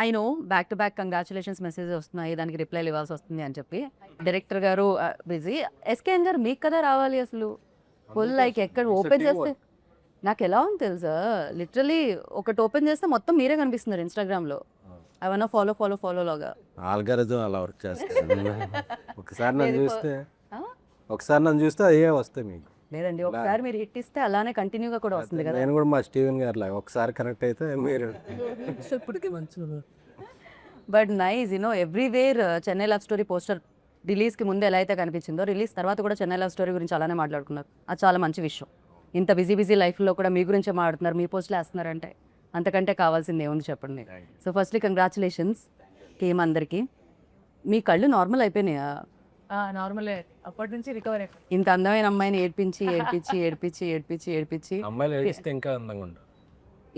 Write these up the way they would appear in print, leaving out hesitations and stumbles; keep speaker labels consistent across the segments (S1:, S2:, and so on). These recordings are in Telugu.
S1: I know back to back congratulations message వస్తున్నాయి, దానికి రిప్లైలు ఇవ్వాల్సి వస్తుంది అని చెప్పి డైరెక్టర్ గారు బిజీ. ఎస్కేఎన్ గారు మీకు కదా రావాలి అసలు. ఫుల్ లైక్ ఎక్కడ ఓపెన్ చేస్తే నాకు ఎలా ఉంది తెలుసా, లిటరలీ ఒకటి ఓపెన్ చేస్తే మొత్తం మీరే కనిపిస్తున్నారు ఇన్స్టాగ్రామ్లో. అవన్నా ఫాలో ఫాలో ఫాలో లాగా
S2: ఆల్గారిథం అలా వర్క్ చేస్తాను. ఒకసారి నన్ను చూస్తే అయ్యే వస్తాయి మీకు.
S1: లేదండి, ఒకసారి మీరు హిట్ ఇస్తే అలానే కంటిన్యూగా కూడా వస్తుంది కదా.
S2: నేను కూడా మా స్టీవెన్ గారు లాగా ఒకసారి కనెక్ట్ అయితే మీరు
S3: ఇప్పటికీ మంచిగా.
S1: But nice everywhere Chennai love story poster రిలీజ్కి ముందు ఎలా అయితే కనిపించిందో, రిలీజ్ తర్వాత కూడా చెన్నై లవ్ స్టోరీ గురించి అలానే మాట్లాడుకున్నారు. అది చాలా మంచి విషయం. ఇంత బిజీ లైఫ్లో కూడా మీ గురించే మాట్లాడుతున్నారు, మీ పోస్టులు వేస్తున్నారంటే అంతకంటే కావాల్సింది ఏముంది చెప్పండి. సో ఫస్ట్లీ కంగ్రాచులేషన్స్ టీమ్ అందరికీ. మీ కళ్ళు నార్మల్ అయిపోయినాయా?
S3: నార్మలే, అప్పటి నుంచి రికవర్ అయిపోయింది.
S1: ఇంత అందమైన అమ్మాయిని ఏడ్పించి ఏడ్పించి ఏడ్పించి ఏడ్పించి ఏడ్పించి
S2: అమ్మాయిలు ఏడిస్తే ఇంకా అందంగా ఉంటుంది.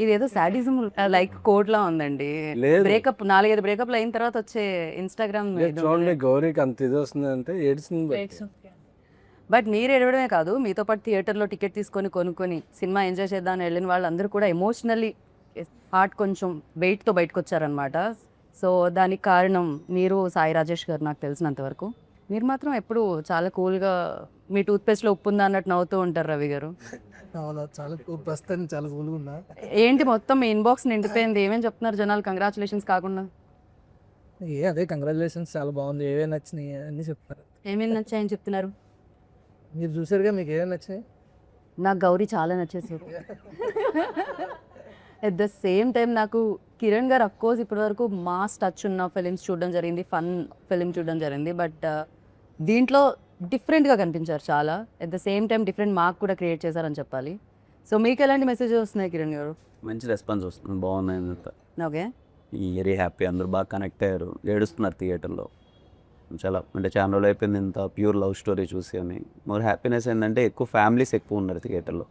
S1: ఇదేదో సాడిజం లైక్ కోడ్ లా ఉందండి. బ్రేకప్ 4-5 బ్రేకప్లు అయిన తర్వాత వచ్చే ఇన్స్టాగ్రామ్.
S2: చూడండి గౌరీకి అంత ఇది వస్తుంది అంటే ఏడ్చింది.
S1: బట్ మీరు ఏడవడమే కాదు, మీతో పాటు థియేటర్లో టికెట్ తీసుకొని కొనుక్కొని సినిమా ఎంజాయ్ చేద్దామని వెళ్ళిన వాళ్ళందరూ కూడా ఎమోషనల్లీ హార్ట్ కొంచెం వెయిట్తో బయటకు వచ్చారనమాట. సో దానికి కారణం మీరు, సాయి రాజేష్ గారు. నాకు తెలిసినంత వరకు మీరు మాత్రం ఎప్పుడు చాలా కూల్గా మీ టూత్పేస్ట్లో ఉప్పు ఉందా అన్నట్టు నవ్వుతూ ఉంటారు రవి గారు.
S3: చాలా ప్రస్తుతానికి చాలా కూల్గా ఉన్నా.
S1: ఏంటి మొత్తం మీ ఇన్బాక్స్ నిండిపోయింది, ఏమేమి చెప్తున్నారు జనాలు కంగ్రాచులేషన్స్ కాకుండా?
S3: అదే కంగ్రాచులేషన్స్, చాలా బాగుంది, ఏమేమి నచ్చినాయి అన్నీ చెప్తారు.
S1: ఏమేమి నచ్చాయని చెప్తున్నారు?
S3: మీరు చూసారుగా, మీకు ఏమేమి నచ్చినాయి?
S1: నాకు గౌరీ చాలా నచ్చేసారు. ఎట్ ద సేమ్ టైం నాకు కిరణ్ గారు అఫ్కోర్స్ ఇప్పటివరకు మాస్ టచ్ ఉన్న ఫిలిమ్స్ చూడడం జరిగింది, ఫన్ ఫిలిం చూడడం జరిగింది. బట్ దీంట్లో డిఫరెంట్గా కనిపించారు చాలా. At the same time different mark కూడా క్రియేట్ చేశారని చెప్పాలి. సో మీకు ఎలాంటి మెసేజెస్ వస్తున్నాయి కిరణ్ గారు?
S4: మంచి రెస్పాన్స్ వస్తుంది, బాగున్నాయి అంతా.
S1: ఓకే,
S4: వెరీ హ్యాపీ, అందరూ బాగా కనెక్ట్ అయ్యారు, ఏడుస్తున్నారు థియేటర్లో. చాలా అంటే చాలా రోజులు అయిపోయింది ఇంత ప్యూర్ లవ్ స్టోరీ చూసి అని. మోర్ హ్యాపీనెస్ ఏంటంటే ఎక్కువ ఫ్యామిలీస్ ఎక్కువ ఉన్నారు థియేటర్లో.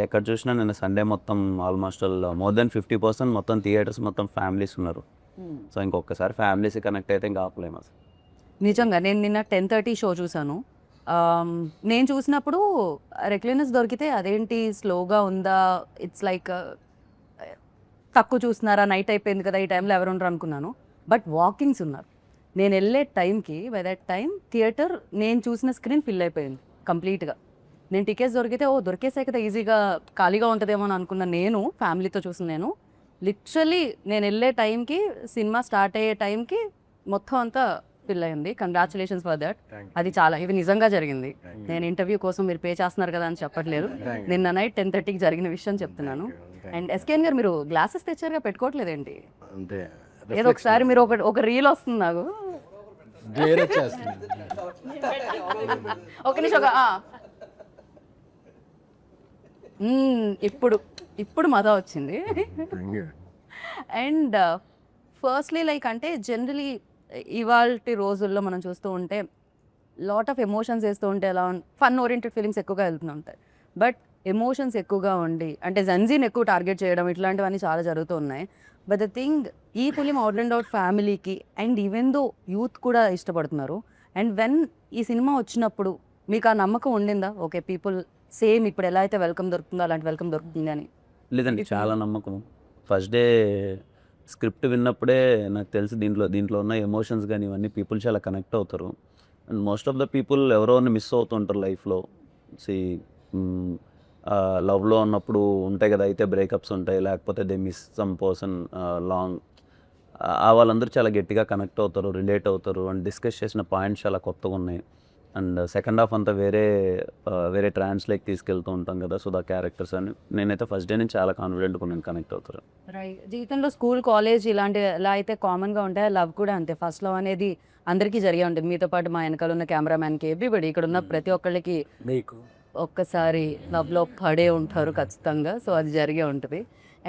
S4: ఎక్కడ చూసినా నేను సండే మొత్తం ఆల్మోస్ట్ మోర్ దెన్ 50% మొత్తం థియేటర్స్ మొత్తం ఫ్యామిలీస్ ఉన్నారు. సో ఇంకొకసారి ఫ్యామిలీస్ కనెక్ట్ అయితే ఇంకా ఆపలేము అసలు.
S1: నిజంగా నేను నిన్న 10:30 షో చూసాను. నేను చూసినప్పుడు రెక్లెనెస్ దొరికితే అదేంటి స్లోగా ఉందా, ఇట్స్ లైక్ తక్కువ చూస్తున్నారా, నైట్ అయిపోయింది కదా ఈ టైంలో ఎవరు ఉండరు అనుకున్నాను. బట్ వాకింగ్స్ ఉన్నారు. నేను వెళ్ళే టైంకి బై దట్ టైం థియేటర్ నేను చూసిన స్క్రీన్ ఫిల్ అయిపోయింది కంప్లీట్గా. నేను టికెట్స్ దొరికితే దొరికేసే కదా ఈజీగా ఖాళీగా ఉంటుందేమో అని అనుకున్న నేను, ఫ్యామిలీతో చూసిన నేను, లిటరలీ నేను వెళ్ళే టైంకి సినిమా స్టార్ట్ అయ్యే టైంకి మొత్తం అంతా ఫిల్ అయింది. Congratulations for that. అది చాలా ఇది నిజంగా జరిగింది. నేను ఇంటర్వ్యూ కోసం మీరు పే చేస్తున్నారు కదా అని చెప్పట్లేదు, నిన్న నైట్ 10:30కి జరిగిన విషయం చెప్తున్నాను. అండ్ ఎస్కేఎన్ గారు మీరు గ్లాసెస్ తెచ్చారుగా, పెట్టుకోవట్లేదేంటి?
S2: అంటే
S1: ఏదో ఒకసారి మీరు ఒక రీల్ వస్తుంది నాకు, ఒక నిమిషం. ఇప్పుడు మజా వచ్చింది. అండ్ ఫస్ట్లీ లైక్ అంటే జనరలీ ఇవాల్టి రోజుల్లో మనం చూస్తూ ఉంటే లాట్ ఆఫ్ ఎమోషన్స్ వేస్తూ ఉంటే ఎలా ఫన్ ఓరియంటెడ్ ఫిలిమ్స్ ఎక్కువగా వెళ్తూ ఉంటాయి. బట్ ఎమోషన్స్ ఎక్కువగా ఉండి అంటే జన్జీని ఎక్కువ టార్గెట్ చేయడం ఇట్లాంటివన్నీ చాలా జరుగుతూ ఉన్నాయి. బట్ ద థింగ్, ఈ ఫిలిం అవుట్ అండ్ అవుట్ ఫ్యామిలీకి అండ్ ఈవెన్ దో యూత్ కూడా ఇష్టపడుతున్నారు. అండ్ వెన్ ఈ సినిమా వచ్చినప్పుడు మీకు ఆ నమ్మకం ఉండిందా, ఓకే పీపుల్ సేమ్ ఇప్పుడు ఎలా అయితే వెల్కమ్ దొరుకుతుందో అలాంటి వెల్కమ్ దొరుకుతుంది అని?
S4: లేదండి, చాలా నమ్మకం. ఫస్ట్ డే స్క్రిప్ట్ విన్నప్పుడే నాకు తెలిసి దీంట్లో ఉన్న ఎమోషన్స్ కానీ ఇవన్నీ పీపుల్ చాలా కనెక్ట్ అవుతారు. And most of the people ఎవరో మిస్ అవుతుంటారు లైఫ్లో. లవ్లో ఉన్నప్పుడు ఉంటాయి కదా, అయితే బ్రేకప్స్ ఉంటాయి, లేకపోతే they miss some person long. వాళ్ళందరూ చాలా గట్టిగా కనెక్ట్ అవుతారు, రిలేట్ అవుతారు. అండ్ డిస్కస్ చేసిన పాయింట్స్ చాలా కొత్తగా ఉన్నాయి. అండ్ సెకండ్ హాఫ్ అంతా వేరే ట్రాన్స్లోకి తీసుకెళ్తూ ఉంటాం కదా, సో ద క్యారెక్టర్స్ అని నేనైతే ఫస్ట్ డే నుంచి చాలా కాన్ఫిడెంట్గా నేను కనెక్ట్ అవుతారు.
S1: రైట్. జీవితంలో స్కూల్, కాలేజ్ ఇలాంటి ఎలా అయితే కామన్గా ఉంటాయో లవ్ కూడా అంతే. ఫస్ట్ లవ్ అనేది అందరికీ జరిగే ఉంటుంది. మీతో పాటు మా వెనకాల ఉన్న కెమెరామ్యాన్కి, ఎవ్రీబడి ఇక్కడ ఉన్న ప్రతి ఒక్కళ్ళకి ఒక్కసారి లవ్లో పడే ఉంటారు ఖచ్చితంగా. సో అది జరిగే ఉంటుంది.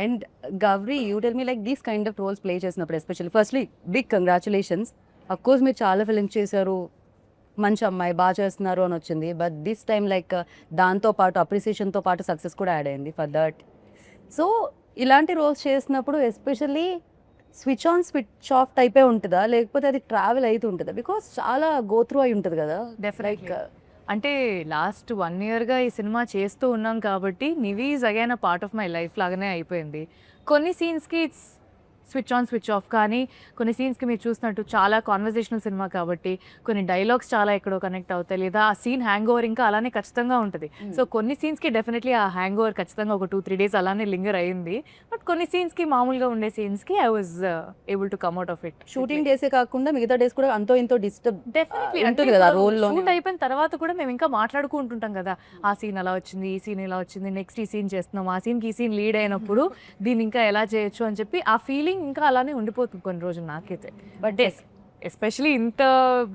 S1: And Gowri, you tell me like these kind of roles play చేసినప్పుడు especially firstly big congratulations. Of course మీరు చాలా ఫిలిమ్స్ చేశారు, మంచి అమ్మాయి బాగా చేస్తున్నారు అని వచ్చింది. బట్ దిస్ టైం లైక్ దాంతోపాటు అప్రిసియేషన్తో పాటు సక్సెస్ కూడా యాడ్ అయింది ఫర్ దట్. సో ఇలాంటి రోల్స్ చేసినప్పుడు especially switch on switch off టైపే ఉంటుందా, లేకపోతే అది ట్రావెల్ అవుతూ ఉంటుందా? బికాస్ చాలా గో త్రూ అయి ఉంటుంది కదా.
S3: డెఫినెట్లీ. అంటే లాస్ట్ 1 yearగా ఈ సినిమా చేస్తూ ఉన్నాం కాబట్టి Nivi is again a part of my life లాగానే అయిపోయింది. కొన్ని సీన్స్కి it's
S5: switch on switch off. కానీ కొన్ని సీన్స్కి మీరు చూసినట్టు చాలా కాన్వర్జేషనల్ సినిమా కాబట్టి కొన్ని డైలాగ్స్ చాలా ఎక్కడో కనెక్ట్ అవుతాయి, లేదా ఆ సీన్ హ్యాంగ్ ఓవర్ ఇంకా అలానే ఖచ్చితంగా ఉంటుంది. సో కొన్ని సీన్స్కి డెఫినెట్లీ ఆ హ్యాంగ్ ఓవర్ ఖచ్చితంగా ఒక 2-3 days అలానే లింగర్ అయ్యింది. బట్ కొన్ని సీన్స్కి మామూలుగా ఉండే సీన్స్కి I was able to come out of it.
S1: Shooting డేసే కాకుండా మిగతా డేస్ కూడా అంతో ఇంతో డిస్టర్బ్
S5: డెఫినెట్లీ
S1: ఉంటుంది కదా రోల్లో.
S5: షూట్ అయిపోయిన తర్వాత కూడా మేము ఇంకా మాట్లాడుకుంటుంటాం కదా, ఆ సీన్ అలా వచ్చింది, ఈ సీన్ ఇలా వచ్చింది, నెక్స్ట్ ఈ సీన్ చేస్తున్నాం, ఆ సీన్కి ఈ సీన్ లీడ్ అయినప్పుడు దీన్ని ఇంకా ఎలా చేయొచ్చు అని చెప్పి ఆ ఫీలింగ్ ఇంకా అలానే ఉండిపోతుంది కొన్ని రోజులు నాకైతే. బట్ ఎస్పెషలీ ఇంత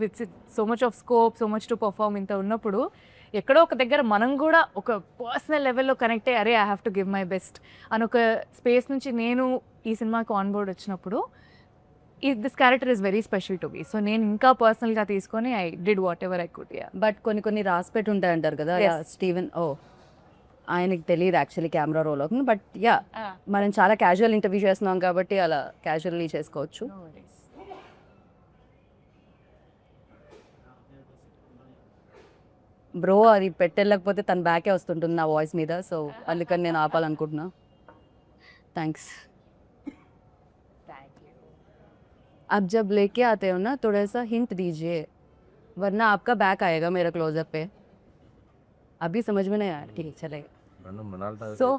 S5: with so much of scope, so much to perform ఇంత ఉన్నప్పుడు ఎక్కడో ఒక దగ్గర మనం కూడా ఒక పర్సనల్ లెవెల్లో కనెక్ట్ అయ్యి అరే I have to give my best అని ఒక స్పేస్ నుంచి నేను ఈ సినిమాకి ఆన్ బోర్డ్ వచ్చినప్పుడు this character is very special to me. So నేను ఇంకా పర్సనల్గా తీసుకొని I did what ever I could.
S1: But కొన్ని రాసి పెట్టి ఉంటాయి అంటారు కదా స్టీవెన్. ఆయనకి తెలియదు యాక్చువల్లీ కెమెరా రోల్ అవుతుంది. బట్ మనం చాలా క్యాజువల్ ఇంటర్వ్యూ చేస్తున్నాం కాబట్టి అలా క్యాజువల్లీ చేసుకోవచ్చు. బ్రో అది పెట్టలేకపోతే తన బ్యాకే వస్తుంటుంది నా వాయిస్ మీద, సో అందుకని నేను ఆపాలనుకుంటున్నా. థ్యాంక్స్. अब जब लेके आते हो ना थोड़ा सा हिंट दीजिए वरना आपका बैक आएगा मेरा क्लोजअप पे. अभी समझ में नहीं आया. ठीक है चलेगा. So-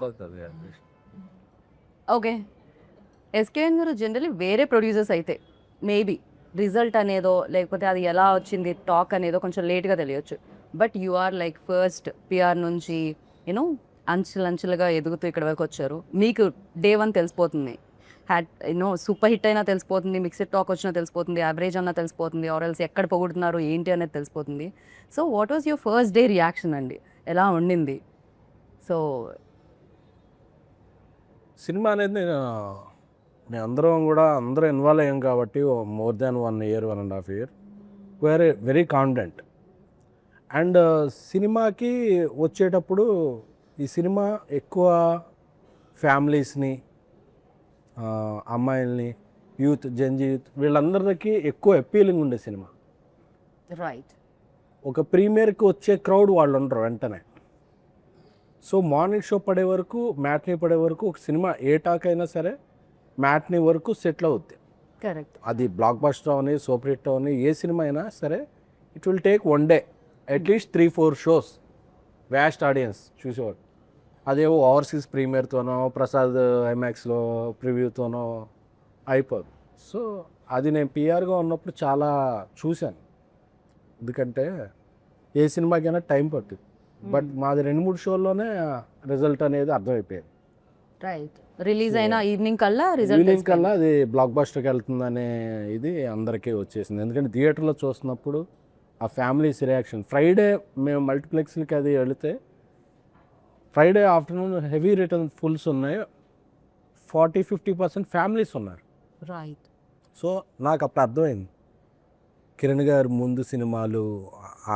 S1: ఓకే ఎస్కేఎన్ గారు జనరల్లీ వేరే ప్రొడ్యూసర్స్ అయితే మేబీ రిజల్ట్ అనేదో లేకపోతే అది ఎలా వచ్చింది టాక్ అనేదో కొంచెం లేట్గా తెలియచ్చు. But you are like first PR నుంచి యూనో అంచెలంచెలుగా ఎదుగుతూ ఇక్కడ వరకు వచ్చారు. మీకు డే 1 తెలిసిపోతుంది, సూపర్ హిట్ అయినా తెలిసిపోతుంది, మిక్స్డ్ టాక్ వచ్చినా తెలిసిపోతుంది, యావరేజ్ అన్నా తెలిసిపోతుంది, ఆర్ఎల్స్ ఎక్కడ పొగుడుతున్నారు ఏంటి అనేది తెలిసిపోతుంది. So what was your first day reaction అండి, ఎలా ఉండింది? సో
S2: సినిమా అనేది నేను అందరూ ఇన్వాల్వ్ అయ్యాం కాబట్టి మోర్ దాన్ 1 year 1.5 year వేరే వెరీ కాన్ఫిడెంట్. అండ్ సినిమాకి వచ్చేటప్పుడు ఈ సినిమా ఎక్కువ ఫ్యామిలీస్ని, అమ్మాయిల్ని, యూత్, జెన్జీ యూత్ వీళ్ళందరికీ ఎక్కువ అపీలింగ్ ఉండే సినిమా.
S1: రైట్.
S2: ఒక ప్రీమియర్కి వచ్చే క్రౌడ్ వాళ్ళు ఉండరు వెంటనే. సో మార్నింగ్ షో పడే వరకు, మ్యాట్నీ పడే వరకు ఒక సినిమా ఏ టాక్ అయినా సరే మ్యాట్నీ వరకు సెటిల్ అవుద్ది.
S1: కరెక్ట్.
S2: అది బ్లాక్ బస్టర్ అవని, సూపర్ హిట్ అవని, ఏ సినిమా అయినా సరే it will take 1 day at least 3-4 shows vast audience చూసేవాడు. అదేవో ఓవర్సీస్ ప్రీమియర్తోనో ప్రసాద్ ఐమాక్స్లో ప్రివ్యూతోనో అయిపోదు. సో అది నేను పిఆర్గా ఉన్నప్పుడు చాలా చూశాను. ఎందుకంటే ఏ సినిమాకైనా టైం పడుతుంది. బట్ మాది 2-3 షోల్లోనే రిజల్ట్ అనేది అర్థమైపోయింది.
S1: రైట్. రిలీజ్ అయిన ఈవినింగ్ కల్లా
S2: ఈవినింగ్ కల్లా అది బ్లాక్ బస్టర్కి వెళ్తుందనే ఇది అందరికీ వచ్చేసింది. ఎందుకంటే థియేటర్లో చూస్తున్నప్పుడు ఆ ఫ్యామిలీస్ రియాక్షన్. ఫ్రైడే మేము మల్టీప్లెక్స్లకి అది వెళితే Friday afternoon heavy return fulls ఉన్నాయి, 40-50% ఫ్యామిలీస్ ఉన్నారు.
S1: రైట్.
S2: సో నాకు అప్పుడు అర్థమైంది కిరణ్ గారు ముందు సినిమాలు,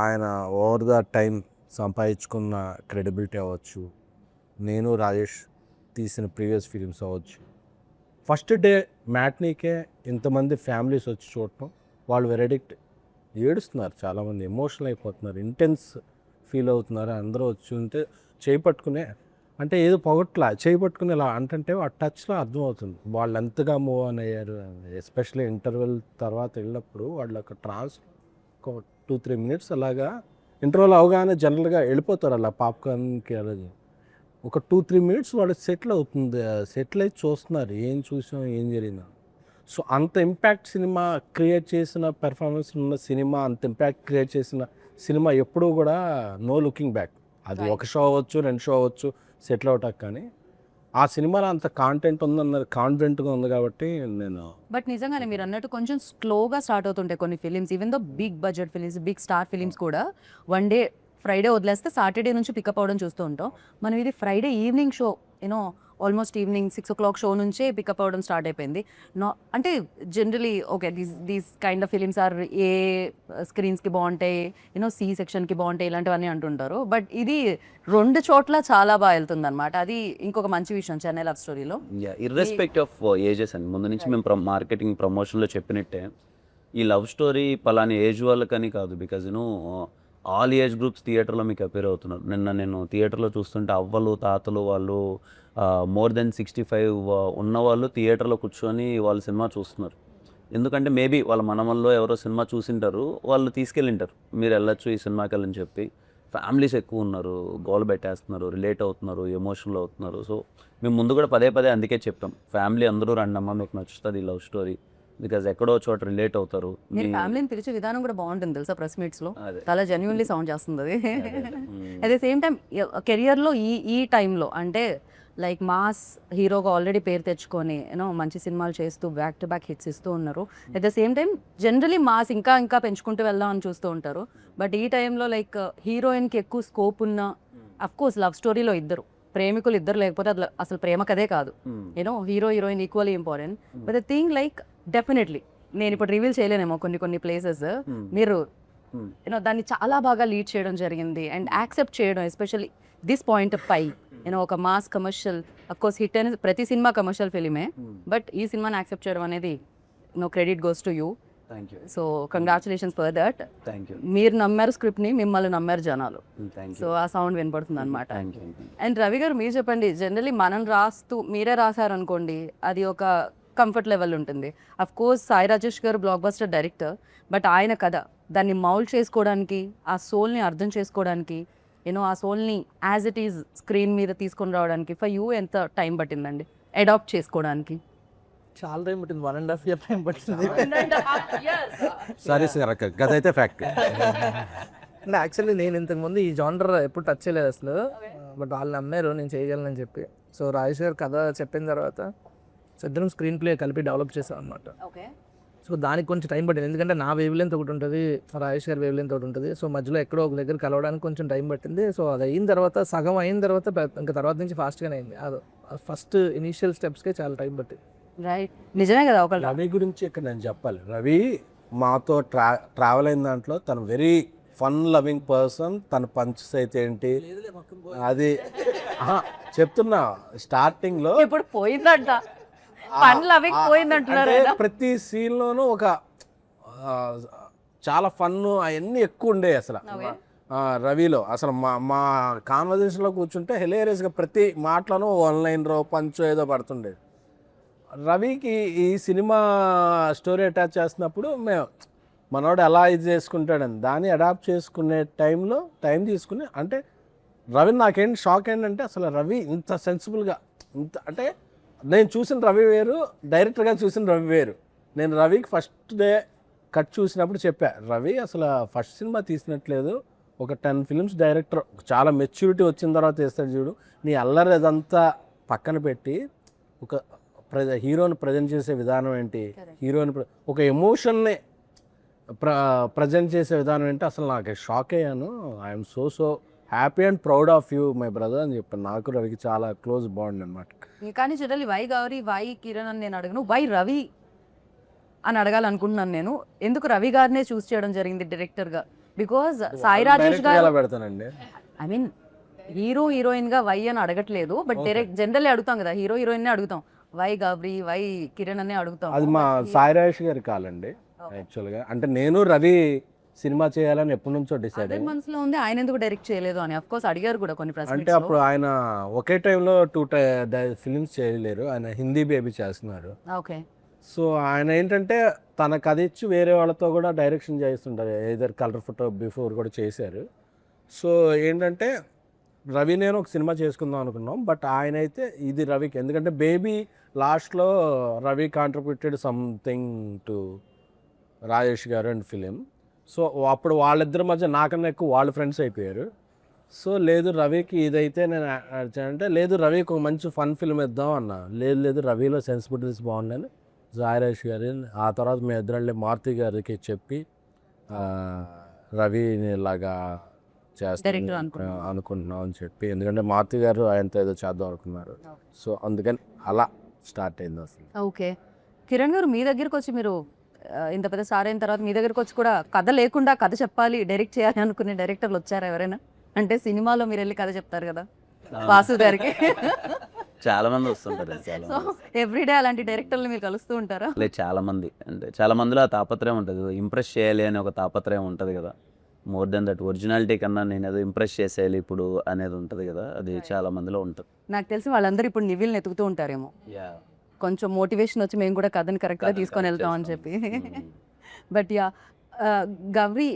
S2: ఆయన ఓవర్ ద టైం సంపాదించుకున్న క్రెడిబిలిటీ అవ్వచ్చు, నేను రాజేష్ తీసిన ప్రీవియస్ ఫిలిమ్స్ అవ్వచ్చు, ఫస్ట్ డే మ్యాట్నీకే ఇంతమంది ఫ్యామిలీస్ వచ్చి చూడటం, వాళ్ళు వెరడిక్ట్ ఏడుస్తున్నారు, చాలామంది ఎమోషనల్ అయిపోతున్నారు, ఇంటెన్స్ ఫీల్ అవుతున్నారు. అందరూ వచ్చి ఉంటే చేయి పట్టుకునే, అంటే ఏదో పొగట్లా చేయి పట్టుకుని ఇలా అంటే ఆ టచ్లో అర్థమవుతుంది వాళ్ళు ఎంతగా మూవ్ ఆన్ అయ్యారు. ఎస్పెషల్లీ ఇంటర్వెల్ తర్వాత వెళ్ళినప్పుడు వాళ్ళు ఒక ఒక 2-3 minutes అలాగా ఇంటర్వెల్ అవగానే జనరల్గా వెళ్ళిపోతారు అలా పాప్కార్న్కి. అలాగే ఒక 2-3 minutes వాళ్ళు సెటిల్ అవుతుంది, సెటిల్ అయి చూస్తున్నారు ఏం చూసాం ఏం జరిగిందా. సో అంత ఇంపాక్ట్ సినిమా క్రియేట్ చేసిన పెర్ఫార్మెన్స్ ఉన్న సినిమా, అంత ఇంపాక్ట్ క్రియేట్ చేసిన సినిమా ఎప్పుడూ కూడా నో లుకింగ్ బ్యాక్. అది ఒక షో అవ్వచ్చు, 2 షో అవ్వచ్చు, సెటిల్ అవుతాక. కానీ ఆ సినిమాలో అంత కాంటెంట్ ఉందన్నది కాన్ఫిడెంట్గా ఉంది కాబట్టి నేను.
S1: బట్ నిజంగానే మీరు అన్నట్టు కొంచెం స్లోగా స్టార్ట్ అవుతుంటాయి కొన్ని films, even though big budget films, big star films కూడా. 1 day ఫ్రైడే వదిలేస్తే సాటర్డే నుంచి పికప్ అవ్వడం చూస్తూ ఉంటాం మనం. ఇది Friday evening show, you know almost evening 6 o'clock show నుంచే పికప్ అవ్వడం స్టార్ట్ అయిపోయింది. అంటే generally okay these kind of films are A స్క్రీన్స్కి బాగుంటాయి, యూనో సి సెక్షన్కి బాగుంటాయి ఇలాంటివన్నీ అంటుంటారు. బట్ ఇది 2 చోట్ల చాలా బాగా వెళ్తుంది అనమాట. అది ఇంకొక మంచి విషయం చెన్నై లవ్ స్టోరీలో.
S4: ఇర్రెస్పెక్టివ్ ఆఫ్ ఏజెస్ అండి, ముందు నుంచి మేము మార్కెటింగ్ ప్రమోషన్లో చెప్పినట్టే ఈ లవ్ స్టోరీ పలాని ఏజ్ వాళ్ళకని కాదు. బికాజ్ ఆల్ ఏజ్ గ్రూప్స్ థియేటర్లో మీకు అపేర్ అవుతున్నారు. నిన్న నేను థియేటర్లో చూస్తుంటే అవ్వలు తాతలు వాళ్ళు మోర్ దెన్ 65 ఉన్నవాళ్ళు థియేటర్లో కూర్చొని వాళ్ళు సినిమా చూస్తున్నారు. ఎందుకంటే మేబీ వాళ్ళ మనవల్లో ఎవరో సినిమా చూసింటారు, వాళ్ళు తీసుకెళ్ళింటారు మీరు వెళ్ళొచ్చు ఈ సినిమాకి వెళ్ళని చెప్పి. ఫ్యామిలీస్ ఎక్కువ ఉన్నారు, గోల పెట్టేస్తున్నారు, రిలేట్ అవుతున్నారు, ఎమోషనల్ అవుతున్నారు. సో మేము ముందు కూడా పదే పదే అందుకే చెప్పాం, ఫ్యామిలీ అందరూ రండమ్మా మీకు నచ్చుతుంది లవ్ స్టోరీ, బికాజ్ ఎక్కడో చోట రిలేట్ అవుతారు.
S1: మీరు ఫ్యామిలీని పిలిచే విధానం కూడా బాగుంటుంది తెలుసా, ప్రెస్ మీట్స్లో
S4: అదే.
S1: చాలా జెన్యున్లీ సౌండ్ చేస్తుంది అది.
S4: మ్మ్.
S1: అట్ ద సేమ్ టైం కెరియర్లో ఈ టైంలో అంటే లైక్ మాస్ హీరోగా ఆల్రెడీ పేరు తెచ్చుకొని యూనో మంచి సినిమాలు చేస్తూ బ్యాక్ టు బ్యాక్ హిట్స్ ఇస్తూ ఉన్నారు. At the same time generally mass ఇంకా పెంచుకుంటూ వెళ్దాం అని చూస్తూ ఉంటారు. బట్ ఈ టైంలో లైక్ హీరోయిన్కి ఎక్కువ స్కోప్ ఉన్న, అఫ్ కోర్స్ లవ్ స్టోరీలో ఇద్దరు ప్రేమికులు ఇద్దరు లేకపోతే అది అసలు ప్రేమ కదే కాదు,
S4: మ్మ్.
S1: You know hero heroine equally important. But the thing like definitely నేను ఇప్పుడు రివీల్ చేయలేనేమో కొన్ని ప్లేసెస్,
S4: మ్మ్.
S1: మీరు
S4: మ్మ్.
S1: యూనో దాన్ని చాలా బాగా లీడ్ చేయడం జరిగింది అండ్ యాక్సెప్ట్ చేయడం, ఎస్పెషల్లీ దిస్ పాయింట్ పై యూనో ఒక మాస్ కమర్షియల్, అఫ్కోర్స్ హిట్ అయిన ప్రతి సినిమా కమర్షియల్ ఫిలిమే, బట్ ఈ సినిమాని యాక్సెప్ట్ చేయడం అనేది no credit goes to you.
S4: Thank you.
S1: So congratulations for that.
S4: Thank you.
S1: మీరు నమ్మారు స్క్రిప్ట్ని, మిమ్మల్ని నమ్మారు జనాలు.
S4: Thank
S1: so
S4: you.
S1: ఆ సౌండ్ వినపడుతుంది అనమాట.
S4: Thank you.
S1: అండ్ రవి గారు మీరు చెప్పండి, జనరలీ మనం రాస్తూ మీరే రాశారనుకోండి అది ఒక కంఫర్ట్ లెవెల్ ఉంటుంది. అఫ్ కోర్స్ సాయి రాజేష్ గారు బ్లాక్ బస్టర్ డైరెక్టర్, బట్ ఆయన కథ దాన్ని మౌల్డ్ చేసుకోవడానికి, ఆ సోల్ని అర్థం చేసుకోవడానికి, యూనో ఆ సోల్ని యాజ్ ఇట్ ఈజ్ స్క్రీన్ మీద తీసుకొని రావడానికి ఫర్ యూ ఎంత టైం పట్టిందండి అడాప్ట్ చేసుకోవడానికి?
S3: చాలా టైం పట్టింది, 1.5 year టైం పట్టింది.
S2: సరే సార్, గదైతే ఫ్యాక్ట్.
S3: అంటే యాక్చువల్లీ నేను ఇంతకుముందు ఈ జానర్ ఎప్పుడు టచ్ చేయలేదు అసలు, బట్ వాళ్ళు నమ్మారు నేను చేయగలనని చెప్పి. సో రాజేష్ గారు కథ చెప్పిన తర్వాత ఇద్దరం స్క్రీన్ ప్లే కలిపి డెవలప్ చేసాం అనమాట.
S1: ఓకే.
S3: సో దానికి కొంచెం టైం పట్టింది, ఎందుకంటే నా వేవ్ లెంత్ ఒకటి ఉంటుంది, రాజేష్ గారి వేవ్ లెంత్ ఒకటి ఉంటుంది. సో మధ్యలో ఎక్కడో ఒక దగ్గర కలవడానికి కొంచెం టైం పట్టింది. సో అది అయిన తర్వాత, సగం అయిన తర్వాత ఇంకా తర్వాత నుంచి ఫాస్ట్గానే అయింది. అది ఫస్ట్ ఇనీషియల్ స్టెప్స్కే చాలా టైం పట్టింది.
S1: రైట్, నిజమే కదా. ఒక
S2: రవి గురించి ఇక్కడ నేను చెప్పాలి. రవి మాతో ట్రావెల్ అయిన దాంట్లో తను వెరీ ఫన్ లవింగ్ పర్సన్. తన పంచెస్ అయితే ఏంటి అది చెప్తున్నా స్టార్టింగ్లో
S1: ఇప్పుడు పోయిందంట, ఫన్ లవింగ్ పోయిందంటున్నారు
S2: అంటే
S1: కదా.
S2: ప్రతి సీన్లోనూ ఒక చాలా ఫన్ అవన్నీ ఎక్కువ ఉండే అసలు రవిలో. అసలు మా కాన్వర్జేషన్లో కూర్చుంటే హిలేరియస్గా ప్రతి మాటలోనూ ఆన్లైన్ పంచో ఏదో పడుతుండేది. రవికి ఈ సినిమా స్టోరీ అటాచ్ చేస్తున్నప్పుడు మేము మనోడు ఎలా ఇది చేసుకుంటాడని దాన్ని అడాప్ట్ చేసుకునే టైంలో టైం తీసుకుని, అంటే రవి నాకేంటి షాక్ ఏంటంటే అసలు రవి ఇంత సెన్సిబుల్గా, ఇంత అంటే నేను చూసిన రవి వేరు, డైరెక్టర్గా చూసిన రవి వేరు. నేను రవికి ఫస్ట్ డే కట్ చూసినప్పుడు చెప్పా, రవి అసలు ఫస్ట్ సినిమా తీసినట్లేదు, ఒక 10 films డైరెక్టర్ చాలా మెచ్యూరిటీ వచ్చిన తర్వాత తీస్తాడు చూడు, నీ అల్లరి అదంతా పక్కన పెట్టి ఒక హీరోని ప్రజెంట్ చేసే విధానం ఏంటి, హీరోని ఒక ఎమోషన్ని ప్రజెంట్ చేసే విధానం ఏంటి, అసలు నాకు షాక్ అయ్యాను. I'm so happy and proud of you my brother అని చెప్పాను. నాకు రవికి చాలా క్లోజ్ బాండ్ అనమాట.
S1: కానీ generally why Gauri, why Kiran అని నేను అడగను, వై రవి అని అడగాలనుకుంటున్నాను నేను. ఎందుకు రవి గారినే చూస్ చేయడం జరిగింది డైరెక్టర్గా? బికాజ్ సాయి రాజేష్ గారు,
S2: ఎలా పెడతానండి,
S1: ఐ మీన్ హీరో హీరోయిన్గా వై అని అడగట్లేదు, బట్ డైరెక్ట్ జనరల్లీ అడుగుతాం కదా, హీరో హీరోయిన్నే అడుగుతాం, వై గౌరీ, వై కిరణ్ అనే అడుగుతాం.
S2: అది మా సాయి రాజేష్ గారి కాలండి యాక్చువల్గా. అంటే నేను రవి సినిమా చేయాలని ఎప్పటి నుంచో డిసైడ్ అయ్యాను.
S1: మనసులో ఉంది, ఆయన ఎందుకు డైరెక్ట్ చేయలేదు అని. అఫ్ కోర్స్ అడిగారు కూడా కొన్ని
S2: అంటే
S1: ప్రశ్నలు.
S2: అప్పుడు ఆయన ఒకే టైంలో 2 ఫిలిమ్స్ చేయలేరు, ఆయన హిందీ బేబీ చేస్తున్నారు.
S1: ఓకే.
S2: సో ఆయన ఏంటంటే తన కథ ఇచ్చి వేరే వాళ్ళతో కూడా డైరెక్షన్ చేస్తుంటారు, ఏదర్ కలర్ ఫోటో బిఫోర్ కూడా చేశారు. సో ఏంటంటే రవి నేను ఒక సినిమా చేసుకుందాం అనుకున్నాం, బట్ ఆయన అయితే ఇది రవికి, ఎందుకంటే బేబీ లాస్ట్లో Ravi contributed something to Rajesh గారు అండ్ ఫిలిం. సో అప్పుడు వాళ్ళిద్దరి మధ్య నాకన్నా ఎక్కువ వాళ్ళ ఫ్రెండ్స్ అయిపోయారు. సో లేదు రవికి ఇదైతే నేను అంటే లేదు రవికి ఒక మంచి ఫన్ ఫిల్మ్ ఇద్దాం అన్న, లేదు రవిలో సెన్సిబిలిటీస్ బాగుందని సాయిరాజ్ గారి, ఆ తర్వాత మేము ఇద్దరు మారుతి గారికి చెప్పి రవిని ఇలాగా చేస్తాను అనుకుంటున్నాం అని చెప్పి, ఎందుకంటే మారుతి గారు ఆయనతో ఏదో చేద్దాం అనుకున్నారు. సో అందుకని అలా స్టార్ట్ అయింది అసలు.
S1: ఓకే. కిరణ్ గారు మీ దగ్గరికి వచ్చి, మీరు ఇంత పెద్ద స్టార్ అయిన తర్వాత మీ దగ్గరికి వచ్చి కూడా కథ లేకుండా కథ చెప్పాలి, డైరెక్ట్ చేయాలి అనుకునే డైరెక్టర్లు వచ్చారా ఎవరైనా? అంటే సినిమాలో మీరు వెళ్ళి కథ చెప్తారు కదా వాసు గారికి,
S4: చాలా మంది వస్తుంటారు.
S1: సో ఎవ్రీడే అలాంటి డైరెక్టర్లు మీరు కలుస్తూ ఉంటారా?
S4: లేదు, చాలా మంది, అంటే చాలా మందిలో ఆ తాపత్రయం ఉంటుంది, ఇంప్రెస్ చేయాలి అనే ఒక తాపత్రయం ఉంటుంది కదా. మోర్ దెన్ దట్ ఒరిజినాలిటీ కన్నా నేను ఏదో ఇంప్రెస్ చేసేయాలి ఇప్పుడు అనేది ఉంటుంది కదా, అది చాలా మందిలో ఉంటుంది.
S1: నాకు తెలిసి వాళ్ళందరూ ఇప్పుడు నివిల్ని ఎతుకుతూ ఉంటారేమో, కొంచెం మోటివేషన్ వచ్చి మేము కూడా కథని కరెక్ట్గా తీసుకొని వెళ్తాం అని చెప్పి. బట్ యా, గౌరీ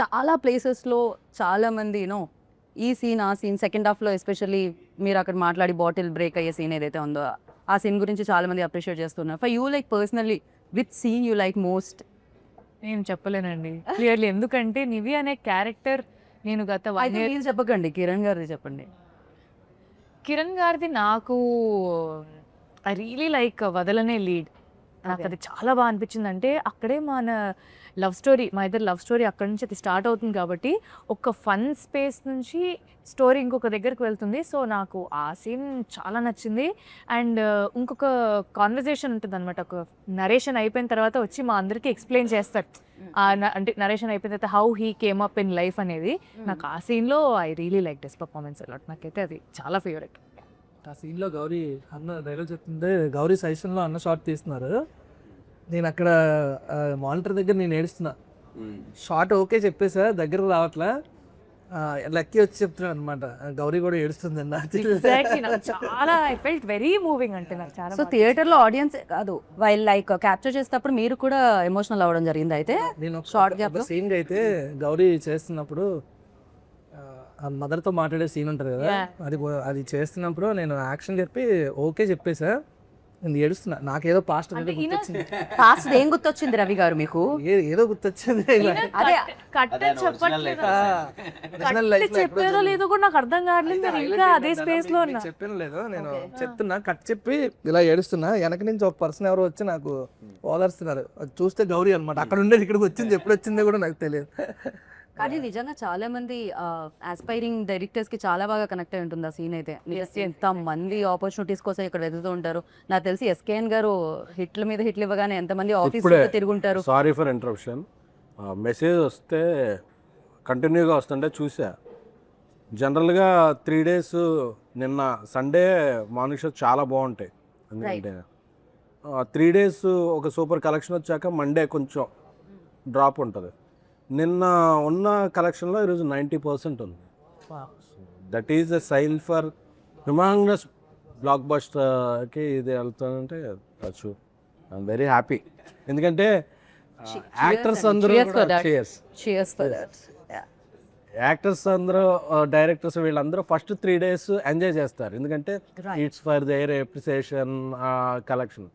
S1: చాలా ప్లేసెస్లో చాలామంది యూనో ఈ సీన్ ఆ సీన్ సెకండ్ హాఫ్లో ఎస్పెషల్లీ మీరు అక్కడ మాట్లాడి బాటిల్ బ్రేక్ అయ్యే సీన్ ఏదైతే ఉందో ఆ సీన్ గురించి చాలామంది అప్రిషియేట్ చేస్తున్నారు. For you like personally which scene you like most?
S5: నేను చెప్పలేనండి క్లియర్లీ, ఎందుకంటే నివి అనే క్యారెక్టర్ నేను గత 1
S1: అయితే
S5: year
S1: మీరు చెప్పకండి, కిరణ్ గారిది చెప్పండి.
S5: కిరణ్ గారిది నాకు ఐ రియలీ లైక్ వదలనే లీడ్. నాకు అది చాలా బాగా అనిపించింది. అంటే అక్కడే మన లవ్ స్టోరీ, మా ఇద్దరు లవ్ స్టోరీ అక్కడి నుంచి అది స్టార్ట్ అవుతుంది కాబట్టి ఒక ఫన్ స్పేస్ నుంచి స్టోరీ ఇంకొక దగ్గరికి వెళ్తుంది. సో నాకు ఆ సీన్ చాలా నచ్చింది. అండ్ ఇంకొక కాన్వర్జేషన్ ఉంటుంది అనమాట, ఒక నరేషన్ అయిపోయిన తర్వాత వచ్చి మా అందరికీ ఎక్స్ప్లెయిన్ చేస్తాడు. అంటే నరేషన్ అయిపోయిన తర్వాత how he came up in life అనేది నాకు ఆ సీన్లో I really like this performance a lot. నాకైతే అది చాలా ఫేవరెట్.
S3: ఆ సీన్లో గౌరీ అన్న డైలాగ్ చెప్తుంటే గౌరీ సజెషన్లో అన్న షార్ట్ తీస్తున్నారు. నేను అక్కడ మానిటర్ దగ్గర నేను ఏడుస్తున్నా. షార్ట్ ఓకే చెప్పేసా, దగ్గర రావట్లా, లక్కీ వచ్చి చెప్తున్నాను అనమాట, గౌరీ కూడా ఏడుస్తుంది అన్న.
S5: Exactly, నాకు చాలా ఐ ఫెల్ట్ వెరీ మూవింగ్. అంటే నాకు చాలా
S1: సో థియేటర్లో ఆడియన్స్ కాదు, వైల్ లైక్ క్యాప్చర్ చేసేటప్పుడు మీరు కూడా ఎమోషనల్ అవ్వడం జరిగింది. అయితే
S3: నేను
S1: షార్ట్ గ్యాప్
S3: సీన్ అయితే గౌరీ చేస్తున్నప్పుడు మదర్తో మాట్లాడే సీన్ ఉంటుంది కదా, అది చేస్తున్నప్పుడు నేను యాక్షన్ చెప్పి ఓకే చెప్పేసా, నేను ఏడుస్తున్నా. నాకేదో పాస్ట్ గుర్తొచ్చింది.
S1: ఫాస్ట్ ఏం గుర్తొచ్చింది రవి గారు మీకు?
S3: ఏదో గుర్తొచ్చింది.
S1: అదే
S5: చెప్పేదో లేదో కూడా నాకు అర్థం కావట్లేదు. నేను ఇంకా అదే స్పేస్ లో ఉన్నా.
S3: చెప్పాను లేదు, నేను చెప్తున్నా, కట్ చెప్పి ఇలా ఏడుస్తున్నా. వెనక నుంచి ఒక పర్సన్ ఎవరో వచ్చి నాకు ఓదార్స్తున్నారు. అది చూస్తే గౌరీ అనమాట. అక్కడ ఉండేది ఇక్కడికి వచ్చింది, ఎప్పుడు వచ్చిందో కూడా నాకు తెలియదు.
S1: కానీ నిజంగా చాలా మంది ఆస్పైరింగ్ డైరెక్టర్స్ కి చాలా బాగా కనెక్ట్ అయి ఉంటుంది ఆ సీన్ అయితే. ఎంత మంది ఆపర్చునిటీస్ కోసం ఇక్కడ వెతుకుతూ ఉంటారు. నాకు తెలిసి ఎస్కేఎన్ గారు హిట్ల మీద హిట్లు ఇవ్వగానే ఎంతమంది ఆఫీస్ తిరుగుంటారు.
S2: Sorry for interruption. మెసేజ్ వస్తే కంటిన్యూగా వస్తుంటే చూసా. జనరల్గా 3 days నిన్న సండే మార్నింగ్ షో చాలా బాగుంటాయి. ఎందుకంటే 3 days ఒక సూపర్ కలెక్షన్ వచ్చాక మండే కొంచెం డ్రాప్ ఉంటుంది. నిన్న ఉన్న కలెక్షన్లో ఈరోజు 90% ఉంది. That is a sign for humongous బ్లాక్ బస్టర్కి ఇది వెళ్తానంటే వచ్చు. I'm very happy. ఎందుకంటే యాక్టర్స్ అందరూ యాక్టర్స్ అందరూ డైరెక్టర్స్ వీళ్ళందరూ ఫస్ట్ 3 days ఎంజాయ్ చేస్తారు. ఎందుకంటే it's for their appreciation collection.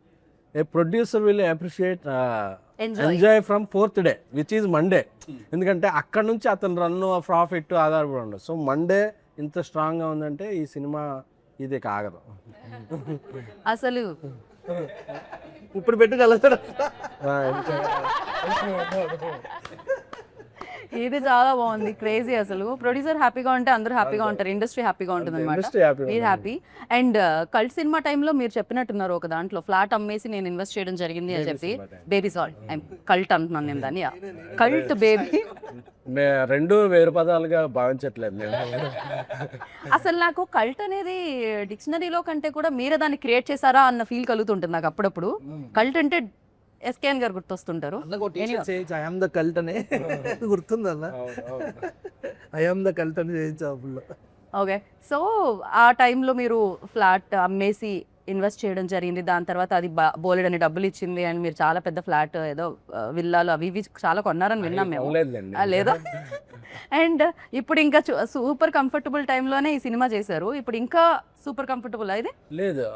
S2: A producer will appreciate enjoy from 4th day which is Monday. ఎందుకంటే అక్కడ నుంచి అతను రన్ను ప్రాఫిట్ ఆధారపడి ఉండదు. సో మండే ఇంత స్ట్రాంగ్గా ఉందంటే ఈ సినిమా ఇది కాగదు
S1: అసలు.
S3: ఇప్పుడు పెట్టుకెళ్తాడు.
S1: ఇది చాలా బాగుంది, క్రేజీ. అసలు ప్రొడ్యూసర్ హ్యాపీగా ఉంటే అందరూ హ్యాపీగా ఉంటారు, ఇండస్ట్రీ హ్యాపీగా ఉంటుంది అనమాట. మీరు హ్యాపీ. అండ్ కల్ట్ సినిమా టైంలో మీరు చెప్పినట్టున్నారు ఒక దాంట్లో ఫ్లాట్ అమ్మేసి నేను ఇన్వెస్ట్ చేయడం జరిగింది అని చెప్పి. బేబీ సాల్ట్ కల్ట్ అంటున్నాను నేను దాన్ని, కల్ట్ బేబీ.
S2: రెండు వేరు పదాలుగా భావించట్లేదు నేను.
S1: అసలు నాకు కల్ట్ అనేది డిక్షనరీలో కంటే కూడా మీరే దాన్ని క్రియేట్ చేశారా అన్న ఫీల్ కలుగుతుంటుంది నాకు అప్పుడప్పుడు. కల్ట్ అంటే ఎస్కేఎన్ గారు గుర్తొస్తుంటారు.
S3: ఐఎమ్ ద కల్ట్ అనే గుర్తుంది అన్న, ఐఎమ్ ద కల్ట్ అని చేయించాపుల్లో.
S1: ఓకే, సో ఆ టైంలో మీరు ఫ్లాట్ అమ్మేసి ఇన్వెస్ట్ చేయడం జరిగింది. దాని తర్వాత అది బోలెడ్ అని డబ్బులు ఇచ్చింది. అండ్ మీరు చాలా పెద్ద ఫ్లాట్ ఏదో విల్లాలు అవి ఇవి చాలా కొన్నారని విన్నాం మేము, లేదా? అండ్ ఇప్పుడు ఇంకా సూపర్ కంఫర్టబుల్ టైంలోనే ఈ సినిమా చేశారు. ఇప్పుడు ఇంకా సూపర్ కంఫర్టబుల్ అయితే
S2: లేదు.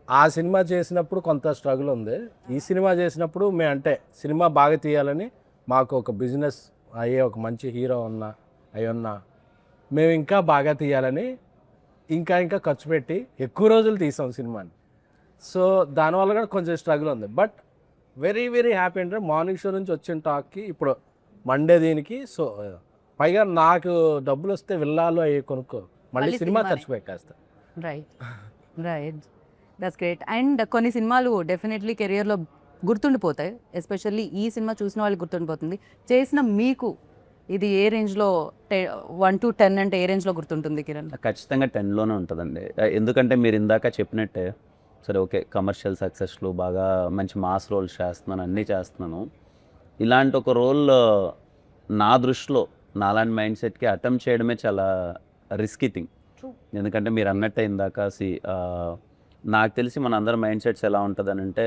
S2: ఆ సినిమా చేసినప్పుడు కొంత స్ట్రగుల్ ఉంది. ఈ సినిమా చేసినప్పుడు మేము అంటే సినిమా బాగా తీయాలని, మాకు ఒక బిజినెస్ అయ్యే ఒక మంచి హీరో ఉన్నా మేము ఇంకా బాగా తీయాలని ఇంకా ఖర్చు పెట్టి ఎక్కువ రోజులు తీసాం సినిమాని. సో దానివల్ల కూడా కొంచెం స్ట్రగుల్ ఉంది. బట్ వెరీ వెరీ హ్యాపీ అంటే మార్నింగ్ షో నుంచి వచ్చిన టాక్కి ఇప్పుడు మండే దీనికి. సో పైగా నాకు డబ్బులు వస్తే విల్లాలు అవి కొనుక్కో మళ్ళీ సినిమా ఖర్చు పెట్టేస్తా.
S1: Right, that's great. అండ్ కొన్ని సినిమాలు డెఫినెట్లీ కెరియర్లో గుర్తుండిపోతాయి. ఎస్పెషల్లీ ఈ సినిమా చూసిన వాళ్ళకి గుర్తుండిపోతుంది. చేసిన మీకు ఇది ఏ రేంజ్లో 1 to 10 అంటే ఏ రేంజ్లో గుర్తుంటుంది కిరణ్?
S4: ఖచ్చితంగా 10లోనే ఉంటుందండి. ఎందుకంటే మీరు ఇందాక చెప్పినట్టే, సరే ఓకే కమర్షియల్ సక్సెస్లు బాగా మంచి మాస్ రోల్స్ చేస్తున్నాను, అన్నీ చేస్తున్నాను. ఇలాంటి ఒక రోల్ నా దృష్టిలో నాలాంటి మైండ్ సెట్కి అటెంప్ట్ చేయడమే చాలా రిస్కీ థింగ్. ఎందుకంటే మీరు అన్నట్టే ఇందాక నాకు తెలిసి మన అందరి మైండ్ సెట్స్ ఎలా ఉంటుందనంటే,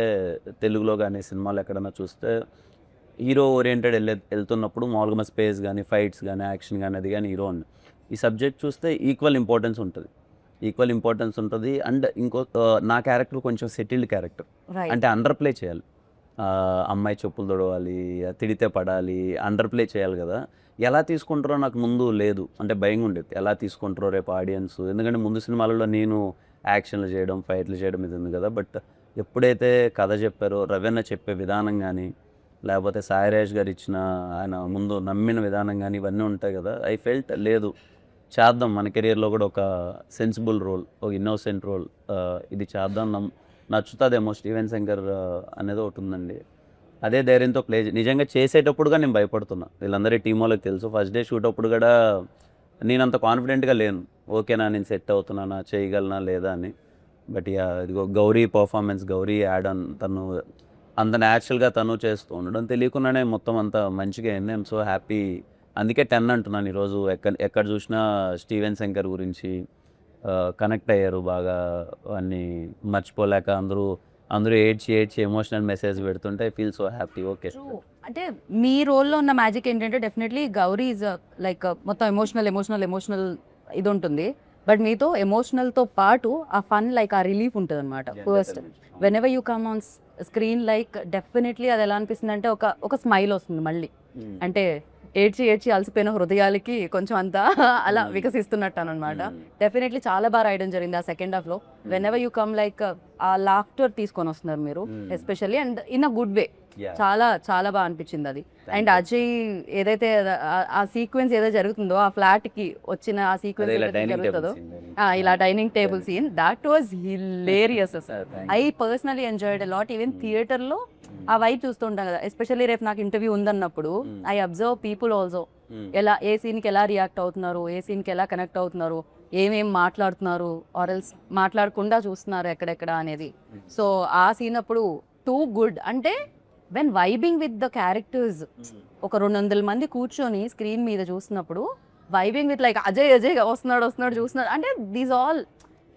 S4: తెలుగులో కానీ సినిమాలు ఎక్కడైనా చూస్తే హీరో ఓరియంటెడ్ వెళ్తున్నప్పుడు మామూలుగా స్పేస్ కానీ ఫైట్స్ కానీ యాక్షన్ కానీ అది కానీ హీరో అని. ఈ సబ్జెక్ట్ చూస్తే ఈక్వల్ ఇంపార్టెన్స్ ఉంటుంది. అండ్ నా క్యారెక్టర్ కొంచెం సెటిల్డ్ క్యారెక్టర్,
S1: రైట్
S4: అంటే అండర్ ప్లే చేయాలి. అమ్మాయి చెప్పులు తొడవాలి, తిడితే పడాలి, అండర్ ప్లే చేయాలి కదా. ఎలా తీసుకుంటారో నాకు ముందు లేదు, అంటే భయంగా ఉండేది ఎలా తీసుకుంటారో రేపు ఆడియన్స్. ఎందుకంటే ముందు సినిమాలలో నేను యాక్షన్లు చేయడం ఫైట్లు చేయడం ఇది ఉంది కదా. బట్ ఎప్పుడైతే కథ చెప్పారో, రవీణ చెప్పే విధానం కానీ, లేకపోతే సాయిరాజ్ గారు ఇచ్చిన ఆయన ముందు నమ్మిన విధానం కానీ ఇవన్నీ ఉంటాయి కదా. ఐ ఫెల్ట్ లేదు చేద్దాం, మన కెరియర్లో కూడా ఒక సెన్సిబుల్ రోల్, ఒక ఇన్నోసెంట్ రోల్ ఇది చేద్దాం, నచ్చుతుందేమో స్టీవెన్ శంకర్ అనేది ఒకటి ఉందండి. అదే ధైర్యంతో నిజంగా చేసేటప్పుడుగా నేను భయపడుతున్నా. వీళ్ళందరి టీం వాళ్ళకి తెలుసు. ఫస్ట్ డే షూట్ అప్పుడు కూడా నేను అంత కాన్ఫిడెంట్గా లేను, ఓకేనా నేను సెట్ అవుతున్నానా, చేయగలనా లేదా అని. బట్ ఇదిగో Gauri performance, Gauri add on, తను అంత న్యాచురల్గా తను చేస్తూ ఉండడం తెలియకుండానే మొత్తం అంతా మంచిగా అయింది. I'm so happy. అందుకే 10 అంటున్నాను ఈరోజు. ఎక్కడ చూసినా స్టీవెన్ శంకర్ గురించి కనెక్ట్ అయ్యారు బాగా, అన్నీ మర్చిపోలేక అందరూ ఏడ్చి ఎమోషనల్ మెసేజ్ పెడుతుంటే I feel so happy. Okay,
S1: అంటే మీ రోల్లో ఉన్న మ్యాజిక్ ఏంటంటే డెఫినెట్లీ గౌరీ ఈజ్ లైక్ మొత్తం ఎమోషనల్ ఇది ఉంటుంది. బట్ మీతో ఎమోషనల్తో పాటు ఆ ఫన్ లైక్ ఆ రిలీఫ్ ఉంటుంది అనమాట. First when ever you come on screen like definitely అది ఎలా అనిపిస్తుంది అంటే ఒక స్మైల్ వస్తుంది మళ్ళీ. అంటే ఏడ్చి అలసిపోయిన హృదయాలకి కొంచెం అంతా అలా వికసిస్తున్నట్టు అనమాట. డెఫినెట్లీ చాలా బాగా రాయడం జరిగింది ఆ సెకండ్ హాఫ్లో. When ever you come like ఆ లాఫ్టర్ తీసుకొని వస్తున్నారు మీరు especially, and in a good way. చాలా చాలా బాగా అనిపించింది అది. అండ్ అజయ్ ఏదైతే ఆ సీక్వెన్స్ ఏదో జరుగుతుందో, ఆ ఫ్లాట్ కి వచ్చిన ఆ సీక్వెన్స్ జరుగుతుందో, ఇలా dining table scene, that was hilarious. I personally enjoyed a lot. Even theatre లో ఆ వైబ్ చూస్తుంటాం కదా, ఎస్పెషల్లీ రేపు నాకు ఇంటర్వ్యూ ఉందన్నప్పుడు ఐ అబ్జర్వ్ పీపుల్ ఆల్సో ఎలా ఏ సీన్కి ఎలా రియాక్ట్ అవుతున్నారు, ఏ సీన్కి ఎలా కనెక్ట్ అవుతున్నారు, ఏమేం మాట్లాడుతున్నారు, ఆర్ఎల్స్ మాట్లాడకుండా చూస్తున్నారు ఎక్కడెక్కడ అనేది. సో ఆ సీన్ అప్పుడు టూ గుడ్. అంటే when vibing with the characters, ఒక 200 మంది కూర్చొని స్క్రీన్ మీద చూస్తున్నప్పుడు వైబింగ్ విత్ లైక్ అజయ్ వస్తున్నాడు చూస్తున్నాడు అంటే these all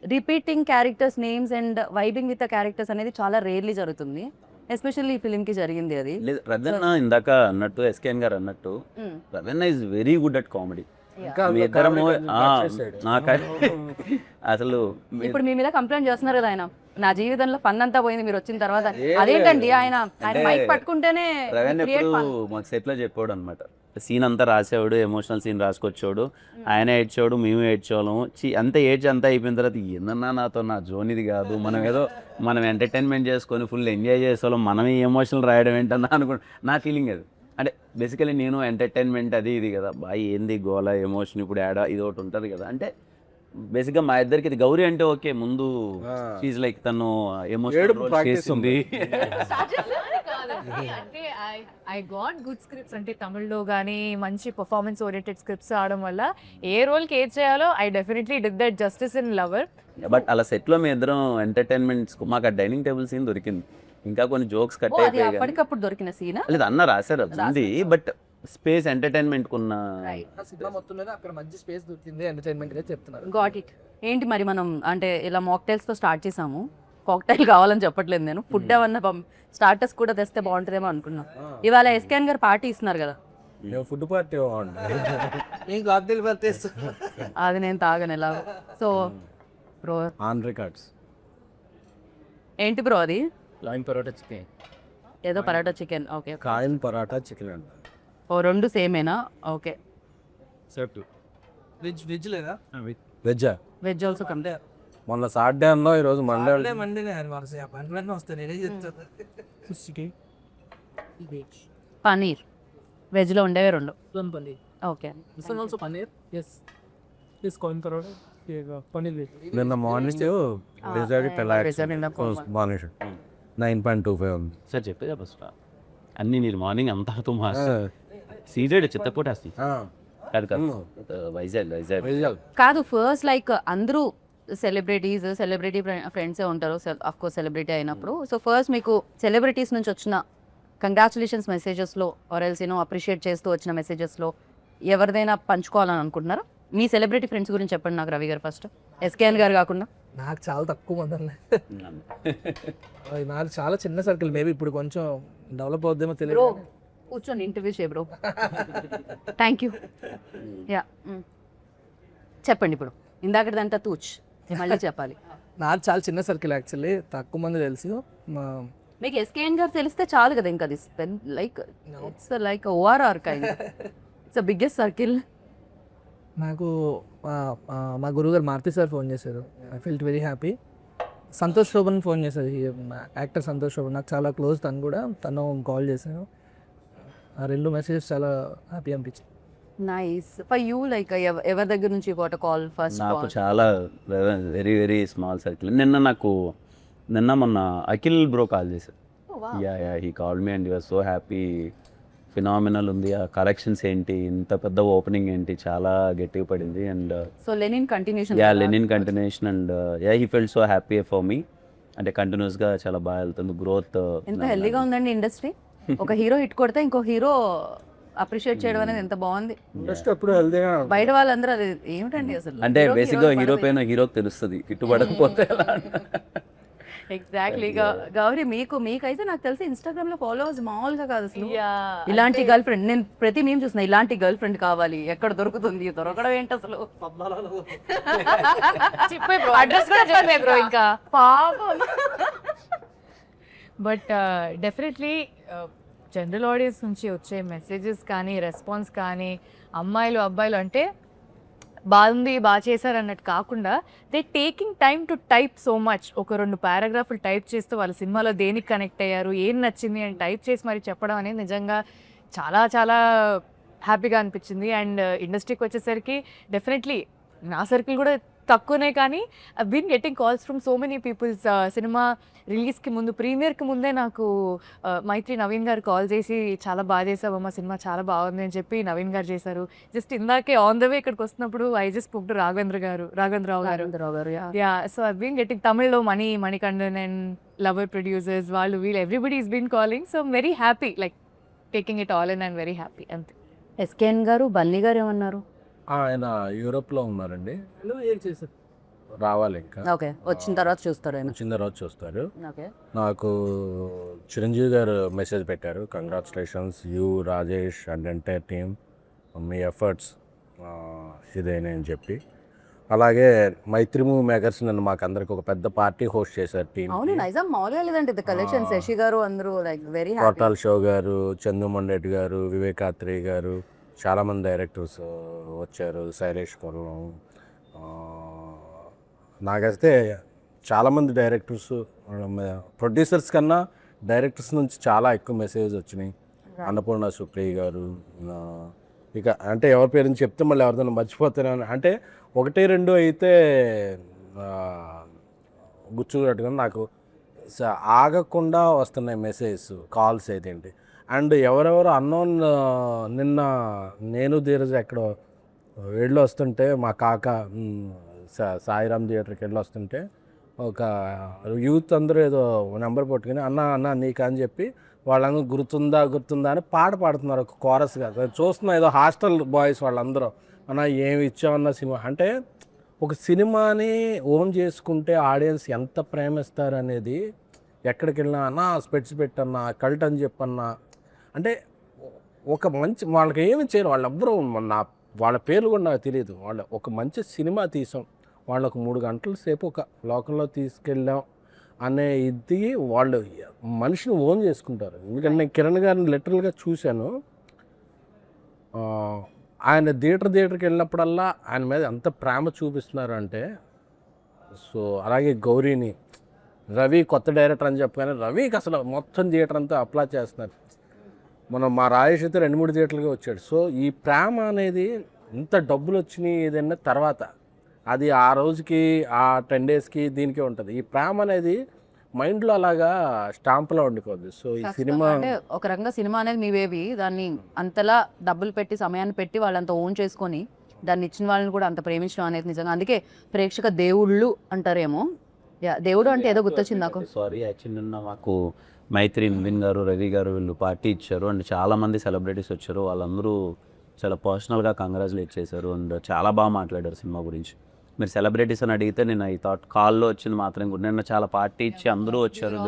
S1: repeating characters names and vibing with the characters అనేది చాలా రేర్లీ జరుగుతుంది. ఎస్పెషల్లీ ఈ ఫిలిం కి జరిగింది అది.
S4: రవీణ ఇందాక అన్నట్టు, ఎస్కేఎన్ గారు అన్నట్టు, Raveena is very good at comedy. మీ ఇద్దరము అసలు
S1: ఇప్పుడు మీ మీద కంప్లైంట్ చేస్తున్నారు కదా ఆయన, నా జీవితంలో ఫన్ అంతా పోయింది మీరు వచ్చిన తర్వాత. అదేంటండి ఆయన మైక్ పట్టుకుంటేనే
S4: రవీణ ఎప్పుడు మాకు సెట్ లో చెప్పాడు అనమాట. సీన్ అంతా రాసేవాడు, ఎమోషనల్ సీన్ రాసుకొచ్చాడు, ఆయన ఏడ్చాడు, మేము ఏడ్చేవాళ్ళము. అంతా అయిపోయిన తర్వాత ఏందన్నా నాతో నా జోన్ ఇది కాదు, మనం ఎంటర్టైన్మెంట్ చేసుకొని ఫుల్ ఎంజాయ్ చేసేవాళ్ళం, మనమే ఎమోషనల్ రాయడం ఏంటన్నా అనుకుంటా. నా ఫీలింగ్ అది. అంటే బేసికలీ నేను ఎంటర్టైన్మెంట్ అది ఇది కదా బాయ్, ఏంది గోల ఎమోషన్ ఇప్పుడు యాడ్ ఇది ఒకటి ఉంటుంది కదా. అంటే బేసిక్గా మా ఇద్దరికి ఇది గౌరీ అంటే ఓకే, ముందు షీజ్ లైక్ తను ఎమోషనల్ చేస్తుంది.
S5: అంటే ఐ గాట్ గుడ్ స్క్రిప్ట్స్, అంటే తమిళ్లో కానీ మంచి పర్ఫార్మెన్స్ ఓరియంటెడ్ స్క్రిప్ట్స్ రావడం వల్ల ఏ రోల్కి ఏది చేయాలో I definitely did that justice in lover.
S4: But అలా సెట్లో మీ ఇద్దరం ఎంటర్టైన్మెంట్స్, మాకు ఆ డైనింగ్ టేబుల్ సీన్ దొరికింది, ఇంకా కొన్ని జోక్స్ కట్ అయిపోయాయి.
S1: అప్పటికప్పుడు దొరికిన సీన్
S4: లేదు అన్న రాశారు అది, బట్ స్పేస్ ఎంటర్టైన్మెంట్ కున్న
S3: సినిమా మొత్తం మీద అక్కడ మంచి స్పేస్ దొరికింది ఎంటర్టైన్మెంట్ గా చెప్తున్నారు.
S1: Got it. ఏంటి మరి మనం అంటే ఇలా మాక్టైల్స్ తో స్టార్ట్ చేసాము, కాక్టైల్ కావాలని చెప్పట్లేదు నేను, ఫుడ్ ఏమన్నా స్టార్టర్స్ కూడా తెస్తే బాగుంటుందేమో అనుకున్నాం. ఇవాళ ఎస్కేఎన్ గారు పార్టీ ఇస్తున్నారు కదా,
S2: ఫుడ్ పార్టీ
S1: అది నేను తాగను ఎలా. సో బ్రో
S2: ఆన్ రికార్డ్స్
S1: ఏంటి బ్రో అది?
S3: లైన్ పరోటా చికెన్,
S1: ఏదో paratha chicken. Okay,
S2: coin paratha chicken అంట.
S1: ఓ రెండు సేమేనా? ఓకే.
S3: వెజ్ లేదా?
S2: వెజ్జా?
S1: Veg also come.
S2: మొన్న సాటర్డే అన్నావు, ఈరోజు మండే.
S1: పనీర్ వెజ్లో ఉండేవి రెండు. ఓకే.
S2: నిన్న మార్నింగ్ మార్నింగ్ 9.25 ఉంది
S4: సార్ చెప్పేదా బస్ అన్నీ నేను మార్నింగ్ అంతా సీజెడ్ చిత్తకోటేస్తాయి కాదు కాదు వైజాగ్
S1: కాదు. ఫస్ట్ లైక్ అందరూ సెలబ్రిటీ ఫ్రెండ్సే ఉంటారు ఆఫ్ కోర్స్ సెలబ్రిటీ అయినప్పుడు. సో ఫస్ట్ మీకు సెలబ్రిటీస్ నుంచి వచ్చిన కంగ్రాచులేషన్స్ మెసేజెస్లో ఆర్ ఎల్స్ అప్రిషియేట్ చేస్తూ వచ్చిన మెసేజెస్లో ఎవరిదైనా పంచుకోవాలని అనుకుంటున్నారా? మీ సెలబ్రిటీ ఫ్రెండ్స్ గురించి చెప్పండి నాకు, రవి గారు ఫస్ట్. ఎస్కేఎన్ గారు కాకుండా.
S3: నాకు చాలా తక్కువ మంది అండి. నాకు చాలా చిన్న సర్కిల్, మేబీ ఇప్పుడు కొంచెం డెవలప్ అవుద్దేమో
S1: బ్రో
S3: తెలియదు.
S1: కూర్చొని ఇంటర్వ్యూ చేయ బ్రో. Thank you. యా చెప్పండి ఇప్పుడు. ఇందాకదంతా తూచ్ మళ్ళీ చెప్పాలి.
S3: నాకు చాలా చిన్న సర్కిల్ యాక్చువల్లీ, తక్కువ మంది తెలుసు.
S1: మీకు ఎస్కేఎన్ గారు తెలిస్తే చాలు కదా, ఇంకా అది like it's like ORR kind, it's biggest circle.
S3: నాకు మా గురువుగారు మారుతి సార్ ఫోన్ చేశారు, I felt very happy. Santosh Shobhan phone చేశారు, యాక్టర్ సంతోష్ శోభన్, నాకు చాలా క్లోజ్ తను కూడా. తను కాల్ చేశాను, ఆ 2 మెసేజెస్ చాలా హ్యాపీ అనిపించింది.
S1: నైస్. ఫర్ యూ లైక్ ఎవరి దగ్గర నుంచి వాట్ కాల్ ఫస్ట్?
S4: నాకు చాలా వెరీ వెరీ స్మాల్ సర్కిల్. నిన్న మొన్న అఖిల్ బ్రో కాల్ చేశారు. Yeah he call me and you are so happy, phenomenal ఉంది, ఆ కలెక్షన్స్ ఏంటి, ఇంత పెద్ద ఓపెనింగ్ ఏంటి, చాలా గట్టిగా పడింది. And
S1: so Lenin continuation.
S4: Lenin continuation. And he felt so happy for me. అంటే కంటిన్యూస్గా చాలా బాగా వెళ్తుంది గ్రోత్.
S1: ఎంత హెల్దీగా ఉందండి ఇండస్ట్రీ. ఒక హీరో హిట్ కొడితే ఇంకో హీరో అప్రిషియేట్ చేయడం అనేది ఎంత బాగుంది.
S2: ఇండస్ట్రీ ఎప్పుడు హెల్దీగా
S1: బయట వాళ్ళందరూ అది ఏమిటండి అసలు.
S4: అంటే బేసిక్గా హీరో పైన హీరోకి తెలుస్తుంది, హిట్టుపడకపోతే
S1: ఎగ్జాక్ట్లీ. గౌరీ మీకైతే నాకు తెలిసి ఇన్స్టాగ్రామ్ లో ఫాలోవర్స్ మామూలుగా కాదు అసలు. ఇలాంటి గర్ల్ ఫ్రెండ్ నేను ప్రతి మేము చూసిన, ఇలాంటి గర్ల్ ఫ్రెండ్ కావాలి, ఎక్కడ దొరుకుతుంది, దొరకడం ఏంటి అసలు.
S5: చెప్పే బ్రో, అడ్రస్ కూడా చెప్పే బ్రో ఇంకా పాపం. బట్ డెఫినెట్లీ జనరల్ ఆడియన్స్ నుంచి వచ్చే మెసేజెస్ కానీ రెస్పాన్స్ కానీ, అమ్మాయిలు అబ్బాయిలు అంటే బాగుంది బాగా చేశారు అన్నట్టు కాకుండా, they taking time to type so much. ఒక 2 పారాగ్రాఫ్లు టైప్ చేస్తూ వాళ్ళ సినిమాలో దేనికి కనెక్ట్ అయ్యారు, ఏం నచ్చింది అని టైప్ చేసి మరి చెప్పడం అనేది నిజంగా చాలా చాలా హ్యాపీగా అనిపించింది. అండ్ ఇండస్ట్రీకి వచ్చేసరికి డెఫినెట్లీ నా సర్కిల్ కూడా తక్కువనే, కానీ I been getting calls from so many peoples. సినిమా రిలీజ్కి ముందు, ప్రీమియర్కి ముందే నాకు మైత్రి నవీన్ గారు కాల్ చేసి చాలా బాగా చేసావమ్మా, సినిమా చాలా బాగుంది అని చెప్పి నవీన్ గారు చేశారు. జస్ట్ ఇందాకే ఆన్ ద వే ఇక్కడికి వస్తున్నప్పుడు I just spoke to Raghavendra Rao గారు. Yeah, so I been getting తమిళ్లో మణికండన్ అండ్ లవర్ ప్రొడ్యూసర్స్, వాళ్ళు వీళ్ళు everybody is been calling. So I'm very happy, like taking it all and I'm very happy. అంతే.
S1: ఎస్కేఎన్ గారు, బన్నీ గారు ఏమన్నారు?
S2: ఆయన యూరోప్లో ఉన్నారండి, రావాలి ఇంకా.
S1: ఓకే, వచ్చిన తర్వాత చూస్తారు ఆయన.
S2: వచ్చిన తర్వాత చూస్తారు.
S1: ఓకే.
S2: నాకు చిరంజీవి గారు మెసేజ్ పెట్టారు, congratulations you Rajesh and entire team, మీ ఎఫర్ట్స్ ఇదేనే అని చెప్పి. అలాగే మైత్రి మూవీ మేకర్స్ నన్ను మాకు అందరికి ఒక పెద్ద పార్టీ హోస్ట్ చేశారు టీమ్.
S1: అవును, నైజాం మామూలుగా లేదంటే ద కలెక్షన్. శశి గారు అందరూ లైక్ వెరీ హ్యాపీ.
S2: కోటాల్ షో గారు, చందుమండెడ్డి గారు, వివేకాత్రి గారు, చాలామంది డైరెక్టర్స్ వచ్చారు, శైలేష్ కొల్లం. నాకైతే చాలామంది డైరెక్టర్స్, ప్రొడ్యూసర్స్ కన్నా డైరెక్టర్స్ నుంచి చాలా ఎక్కువ మెసేజ్ వచ్చినాయి. అన్నపూర్ణ సుప్రియ గారు, ఇక అంటే ఎవరి పేరు చెప్తే మళ్ళీ ఎవరిదైనా మర్చిపోతాను, అంటే 1-2 అయితే గుర్చున్నట్టుగా నాకు ఆగకుండా వస్తున్నాయి మెసేజ్, కాల్స్ అయితే ఏంటి. అండ్ ఎవరెవరు అన్నోన్, నిన్న నేను ధీరజ్ ఎక్కడో వెళ్ళి వస్తుంటే, మా కాక సాయిరామ్ థియేటర్కి వెళ్ళి వస్తుంటే ఒక యూత్ అందరూ ఏదో నెంబర్ పట్టుకుని అన్న నీకు అని చెప్పి వాళ్ళందరూ గుర్తుందా అని పాట పాడుతున్నారు, ఒక కోరస్గా. చూస్తున్నా ఏదో హాస్టల్ బాయ్స్ వాళ్ళందరూ, అన్న ఏమి ఇచ్చామన్న సినిమా. అంటే ఒక సినిమాని ఓన్ చేసుకుంటే ఆడియన్స్ ఎంత ప్రేమిస్తారు అనేది ఎక్కడికి వెళ్ళినా, అన్న స్పెట్స్ పెట్టన్నా, కల్ట్ అని చెప్పన్నా, అంటే ఒక మంచి వాళ్ళకి ఏమి చేయరు వాళ్ళెవ్వరూ. వాళ్ళ పేర్లు కూడా నాకు తెలియదు. వాళ్ళ ఒక మంచి సినిమా తీసాం, వాళ్ళకు 3 గంటల సేపు ఒక లోకంలో తీసుకెళ్ళాం అనే ఇది వాళ్ళు మనిషిని ఓన్ చేసుకుంటారు. ఎందుకంటే నేను కిరణ్ గారిని లిటరల్గా చూశాను. ఆయన థియేటర్కి వెళ్ళినప్పుడల్లా ఆయన మీద ఎంత ప్రేమ చూపిస్తున్నారు అంటే. సో అలాగే గౌరీని, రవి కొత్త డైరెక్టర్ అని చెప్పగానే రవికి అసలు మొత్తం థియేటర్ అంతా అప్లై చేస్తున్నారు. మనం మా రాజేష్ అయితే 2-3 థియేటర్లుగా వచ్చాడు. సో ఈ ప్రేమ అనేది ఇంత డబ్బులు వచ్చినాయి ఏదైనా తర్వాత అది ఆ రోజుకి, ఆ 10 డేస్కి దీనికే ఉంటుంది. ఈ ప్రేమ అనేది మైండ్లో అలాగా స్టాంప్లో ఉండిపోద్ది. సో ఈ సినిమా
S1: అంటే ఒక రకంగా సినిమా అనేది మీ బేబీ, దాన్ని అంతలా డబ్బులు పెట్టి సమయాన్ని పెట్టి వాళ్ళంతా ఓన్ చేసుకొని దాన్ని ఇచ్చిన వాళ్ళని కూడా అంత ప్రేమించడం అనేది నిజంగా, అందుకే ప్రేక్షక దేవుళ్ళు అంటారేమో. దేవుడు అంటే ఏదో గుర్తొచ్చింది నాకు.
S4: సారీ, యాక్చువల్లీ నిన్న మాకు మైత్రి, నవీన్ గారు, రవి గారు వీళ్ళు పార్టీ ఇచ్చారు. అండ్ చాలామంది సెలబ్రిటీస్ వచ్చారు. వాళ్ళందరూ చాలా పర్సనల్గా కంగ్రాచులేట్ చేశారు అండ్ చాలా బాగా మాట్లాడారు సినిమా గురించి. మీరు సెలబ్రిటీస్ అని అడిగితే నేను ఐ థాట్ కాల్లో వచ్చింది మాత్రం కూడా నిన్న చాలా పార్టీ ఇచ్చి అందరూ వచ్చారు.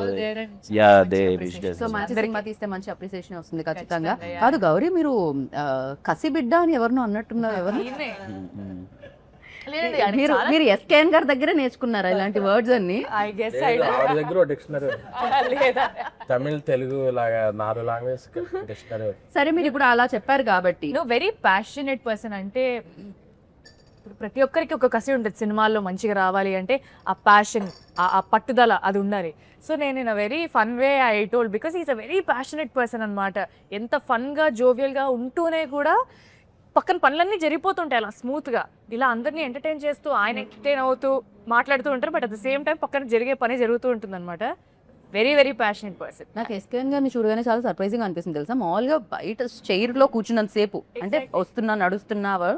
S4: యా దే విష్
S1: సో మంచి సినిమా తీస్తే మంచి అప్రిసియేషన్ వస్తుంది ఖచ్చితంగా. కాదు గౌరీ, మీరు కసి బిడ్డ అని ఎవరినో అన్నట్టున్నారు. ఎవరు మీరు ఎస్కేఎన్ గారి దగ్గరే నేర్చుకున్నారా ఇలాంటి వర్డ్స్ అన్ని?
S5: ఐ గెస్
S2: ఆవిడ దగ్గర డిక్షనరీ తమిళ్ తెలుగు లాగా 4 లాంగ్వేజ్ డిక్షనరీ.
S1: సరే, మీరు ఇప్పుడు అలా చెప్పారు కాబట్టి
S5: వెరీ ప్యాషనేట్ పర్సన్. అంటే ఇప్పుడు ప్రతి ఒక్కరికి ఒక కసి ఉంటుంది సినిమాల్లో మంచిగా రావాలి అంటే, ఆ ప్యాషన్, ఆ పట్టుదల అది ఉండాలి. సో నేను in a very fun way I told, because is a very passionate person అనమాట. ఎంత ఫన్గా జోవియల్గా ఉంటూనే కూడా పక్కన పనులన్నీ జరిగిపోతుంటాయి అలా స్మూత్గా. ఇలా అందరినీ ఎంటర్టైన్ చేస్తూ ఆయన ఎంటర్టైన్ అవుతూ మాట్లాడుతూ ఉంటారు, but at the same time పక్కన జరిగే పని జరుగుతూ ఉంటుంది అనమాట. Very very passionate person.
S1: నాకు ఎస్కేఎన్ గారిని చూడగానే చాలా సర్ప్రైజింగ్ అనిపిస్తుంది తెలుసా. మామూలుగా బయట చైర్లో కూర్చున్నంత సేపు అంటే వస్తున్నా నడుస్తున్నావా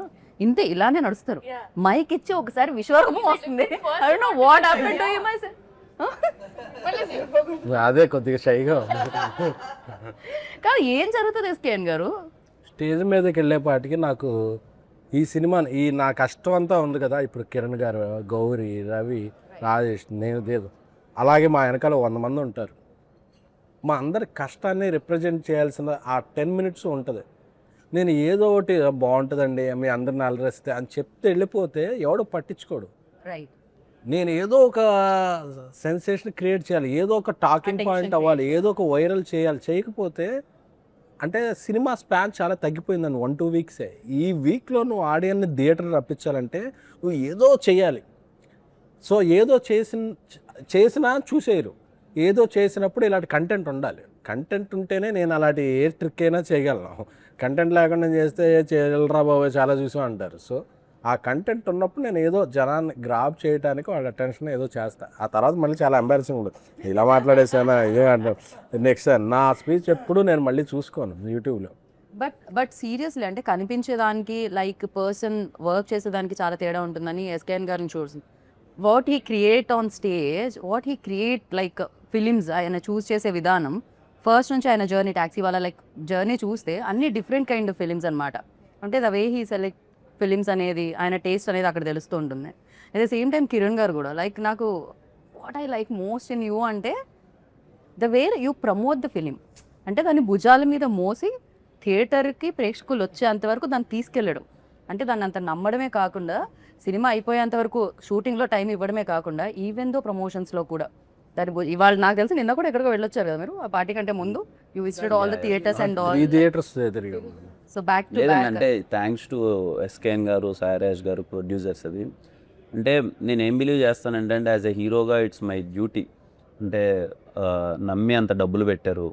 S1: ఇంతే ఇలానే నడుస్తారు. మైక్ ఇచ్చి ఒకసారి విశ్వరూపం వస్తుంది. I don't know what happened to him.
S2: అదే కొద్దిగా షైగా
S1: కానీ ఏం జరుగుతుంది ఎస్కేఎన్ గారు?
S2: స్టేజ్ మీదకి వెళ్ళేపాటికి నాకు ఈ సినిమా నా కష్టం అంతా ఉంది కదా. ఇప్పుడు కిరణ్ గారు, గౌరీ, రవి, రాజేష్, నేను దేదు, అలాగే మా వెనకాల 100 మంది ఉంటారు. మా అందరి కష్టాన్ని రిప్రజెంట్ చేయాల్సిన ఆ 10 minutes ఉంటుంది. నేను ఏదో ఒకటి బాగుంటుందండి మీ అందరిని అలరిస్తే అని చెప్తే వెళ్ళిపోతే ఎవడో పట్టించుకోడు.
S1: రైట్.
S2: నేను ఏదో ఒక సెన్సేషన్ క్రియేట్ చేయాలి, ఏదో ఒక టాకింగ్ పాయింట్ అవ్వాలి, ఏదో ఒక వైరల్ చేయాలి. చేయకపోతే అంటే సినిమా స్పాన్ చాలా తగ్గిపోయిందని 1-2 వీక్సే. ఈ వీక్లో నువ్వు ఆడియన్ని థియేటర్ రప్పించాలంటే నువ్వు ఏదో చేయాలి. సో ఏదో చేసినా చూసేయరు. ఏదో చేసినప్పుడు ఇలాంటి కంటెంట్ ఉండాలి. కంటెంట్ ఉంటేనే నేను అలాంటి ఏ ట్రిక్ అయినా చేయగలను. కంటెంట్ లేకుండా చేస్తే చేయగలరా బాబు చాలా చూసాం అంటారు. సో ఆ కంటెంట్ ఉన్నప్పుడు నేను ఏదో జనాన్ని గ్రాప్ చేయడానికి వాళ్ళ అటెన్షన్ ఏదో చేస్తా. ఆ తర్వాత మళ్ళీ చాలా ఎంబారసింగ్ ఉంటుంది. ఇలా మాట్లాడేసానా ఇదే అంటారు. నెక్స్ట్ నా స్పీచ్ ఎప్పుడు నేను మళ్ళీ చూసుకోను యూట్యూబ్లో.
S1: బట్ సీరియస్లీ అంటే కనిపించేదానికి లైక్ పర్సన్ వర్క్ చేసేదానికి చాలా తేడా ఉంటుందని ఎస్కేఎన్ గారిని చూస్తుంది. What he create on stage, what he create like films ఆయన చూస్ చేసే విధానం ఫస్ట్ నుంచి ఆయన జర్నీ, ట్యాక్సీ వాళ్ళ లైక్ జర్నీ చూస్తే అన్ని డిఫరెంట్ కైండ్ ఆఫ్ ఫిలిమ్స్ అనమాట. అంటే the way he select films అనేది, ఆయన టేస్ట్ అనేది అక్కడ తెలుస్తూ ఉంటుంది. At the same time Kiran గారు కూడా లైక్ నాకు what I like most in you అంటే the way you promote the film. అంటే దాన్ని భుజాల మీద మోసి థియేటర్కి ప్రేక్షకులు వచ్చేంతవరకు దాన్ని తీసుకెళ్ళడం. అంటే దాన్ని అంత నమ్మడమే కాకుండా సినిమా అయిపోయేంత వరకు షూటింగ్లో టైం ఇవ్వడమే కాకుండా ఈవెన్ దో ప్రమోషన్స్లో కూడా దాని ఇవాళ నాకు తెలిసి నిన్న కూడా ఎక్కడికో వెళ్ళొచ్చారు కదా మీరు ఆ పార్టీ కంటే ముందు. You visited all the theatres and all.
S2: ఈ థియేటర్స్ తిరిగి.
S1: సో బ్యాక్ టు
S4: లేదండి, అంటే థ్యాంక్స్ టు ఎస్కేఎన్ గారు, సాయిరాజ్ గారు, ప్రొడ్యూసర్స్. అది అంటే నేను ఏం బిలీవ్ చేస్తానంటే యాజ్ ఎ హీరోగా ఇట్స్ మై డ్యూటీ. అంటే నమ్మి అంత డబ్బులు పెట్టారు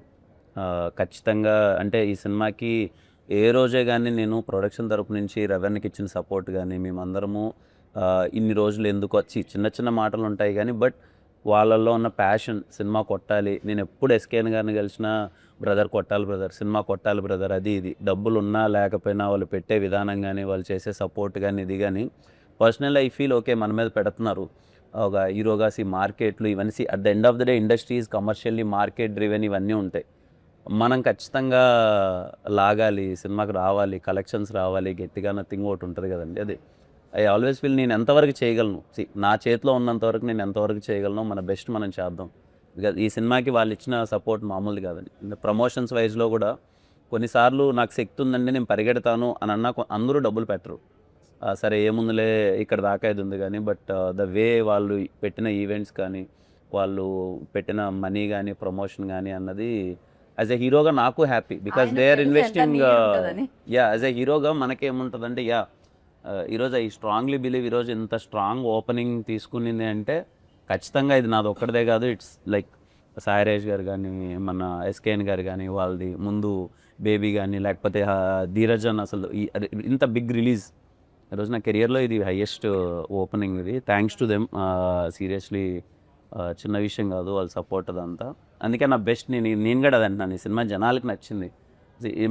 S4: ఖచ్చితంగా. అంటే ఈ సినిమాకి ఏ రోజే కానీ నేను ప్రొడక్షన్ తరపు నుంచి రెవెన్యూకి ఇచ్చిన సపోర్ట్ కానీ, మేమందరము ఇన్ని రోజులు ఎందుకు వచ్చి చిన్న చిన్న మాటలు ఉంటాయి కానీ బట్ వాళ్ళల్లో ఉన్న ప్యాషన్ సినిమా కొట్టాలి. నేను ఎప్పుడు ఎస్కేఎన్ గారిని కలిసినా బ్రదర్ కొట్టాలి బ్రదర్, సినిమా కొట్టాలి బ్రదర్, అది ఇది డబ్బులు ఉన్నా లేకపోయినా వాళ్ళు పెట్టే విధానం కానీ వాళ్ళు చేసే సపోర్ట్ కానీ ఇది కానీ పర్సనల్ ఐ ఫీల్ ఓకే మన మీద పెడుతున్నారు ఒక హీరోగా. మార్కెట్లు ఇవన్నీ at the end of the day industries commercially market driven ఇవన్నీ ఉంటాయి. మనం ఖచ్చితంగా లాగాలి, సినిమాకి రావాలి, కలెక్షన్స్ రావాలి, గట్టిగా నథింగ్ ఒకటి ఉంటుంది కదండి. అది ఐ ఆల్వేస్ ఫీల్ నేను ఎంతవరకు చేయగలను, నా చేతిలో ఉన్నంతవరకు నేను ఎంతవరకు చేయగలను మన బెస్ట్ మనం చేద్దాం. బికాజ్ ఈ సినిమాకి వాళ్ళు ఇచ్చిన సపోర్ట్ మామూలుది కాదండి. ప్రమోషన్స్ వైజ్లో కూడా కొన్నిసార్లు నాకు శక్తి ఉందండి నేను పరిగెడతాను అని అన్నా అందరూ డబ్బులు పెట్టరు. సరే ఏముందులే ఇక్కడ దాకా ఇది ఉంది కానీ బట్ ద వే వాళ్ళు పెట్టిన ఈవెంట్స్ కానీ వాళ్ళు పెట్టిన మనీ కానీ ప్రమోషన్ కానీ అన్నది యాజ్ ఎ హీరోగా నాకు happy. Because they are investing. Yeah as a హీరోగా మనకేముంటుందంటే ఈరోజు ఐ స్ట్రాంగ్లీ బిలీవ్ ఈరోజు ఇంత స్ట్రాంగ్ ఓపెనింగ్ తీసుకునింది అంటే ఖచ్చితంగా ఇది నాది ఒక్కడిదే కాదు. ఇట్స్ లైక్ సాయిరాజ్ గారు కానీ మన ఎస్కేఎన్ గారు కానీ వాళ్ళది ముందు బేబీ కానీ లేకపోతే ధీరజన్ అసలు ఇంత బిగ్ రిలీజ్ ఈరోజు నా కెరియర్లో ఇది హైయెస్ట్ ఓపెనింగ్. ఇది థ్యాంక్స్ టు దెమ్. సీరియస్లీ చిన్న విషయం కాదు వాళ్ళ సపోర్ట్ అదంతా. అందుకే నా బెస్ట్ నేను కూడా అది అంటున్నాను. ఈ సినిమా జనాలకి నచ్చింది.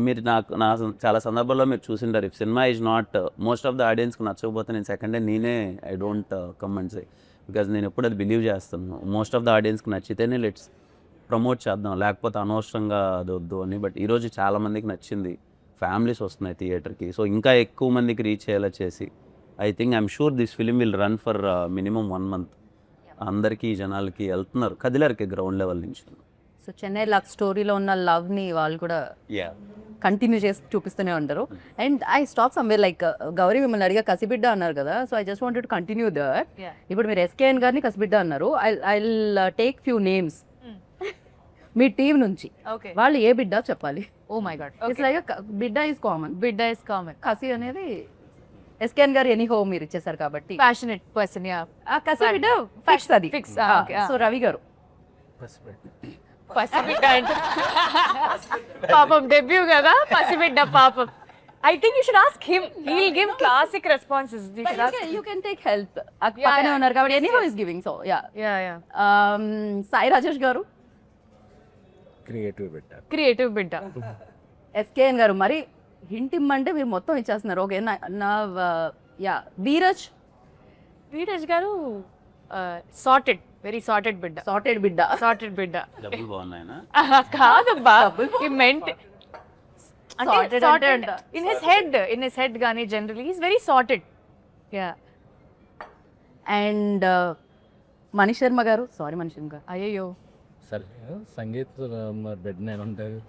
S4: మీరు నా చాలా సందర్భాల్లో మీరు చూసింటారు ఇఫ్ సినిమా is not most of the ఆడియన్స్కి నచ్చకపోతే నేను సెకండ్ డే నేనే I don't comment say. Because నేను ఎప్పుడు అది బిలీవ్ చేస్తాను మోస్ట్ ఆఫ్ ద ఆడియన్స్కి నచ్చితేనే లెట్స్ ప్రమోట్ చేద్దాం, లేకపోతే అనవసరంగా అది వద్దు అని. బట్ ఈరోజు చాలామందికి నచ్చింది. ఫ్యామిలీస్ వస్తున్నాయి థియేటర్కి. సో ఇంకా ఎక్కువ మందికి రీచ్ అయ్యేలా చేసి I'm sure this film will run for minimum 1 month. అందరికీ జనాలకి వెళ్తున్నారు, కదిలారికి గ్రౌండ్ లెవెల్ నుంచి.
S1: సో చెన్నై లవ్ స్టోరీలో ఉన్న లవ్ని వాళ్ళు కూడా కంటిన్యూ చేసి చూపిస్తూనే ఉంటారు. And I stop somewhere like Gauri మిమ్మల్ని అడిగా కసిబిడ్డ అన్నారు కదా, so I just wanted to continue that. ఇప్పుడు మీరు ఎస్కేఎన్ గారిని కసిబిడ్డ అన్నారు. I take few names me team నుంచి.
S5: ఓకే,
S1: వాళ్ళు ఏ బిడ్డ చెప్పాలి.
S5: Oh my God,
S1: it's like బిడ్డ ఈజ్ కామన్,
S5: బిడ్డ ఇస్ కామన్.
S1: కసి అనేది ఎస్కేఎన్ గారు ఎనీ హోమ్ మీరు ఇచ్చేసారు కాబట్టి
S5: ప్యాషనెట్ పర్సన్, యా.
S1: ఆ కసి బిడ్డ ఫిక్స్ అది
S5: Fix, okay,
S1: సో రవి గారు
S5: పసిబిడ్డ అంటే పాపం డెబ్యూ కదా, పసిబిడ్డ పాపం. I think you should ask him, he will give classic responses.
S1: You can take help, పక్కనే ఉన్నారు కాబట్టి any home is giving. So yeah,
S5: yeah yeah,
S1: Sai Rajesh గారు
S2: క్రియేటివ్ బిడ్డ.
S5: క్రియేటివ్ బిడ్డ.
S1: ఎస్కేఎన్ గారు మరి హింట్ ఇమ్మంటే మీరు మొత్తం ఇచ్చేస్తున్నారు. ఓకే నా యా ధీరజ్
S5: వీరజ్ గారు సార్టెడ్, వెరీ సార్టెడ్ బిడ్డ.
S1: సార్టెడ్ బిడ్డ.
S5: సార్టెడ్ బిడ్డ
S4: డబ్బులు బాగున్నాయినా?
S5: కాదబ్బా, ఈ మెంట్
S1: Sorted అంటే అంట.
S5: ఇన్ హిస్ హెడ్ గానీ generally is very sorted. Yeah.
S1: And Manish Sharma గారు, సారీ మనీష్ శర్మ గారు,
S5: అయ్యో,
S6: సరే సంగీత్ బిడ్డ నేను ఉంటాను.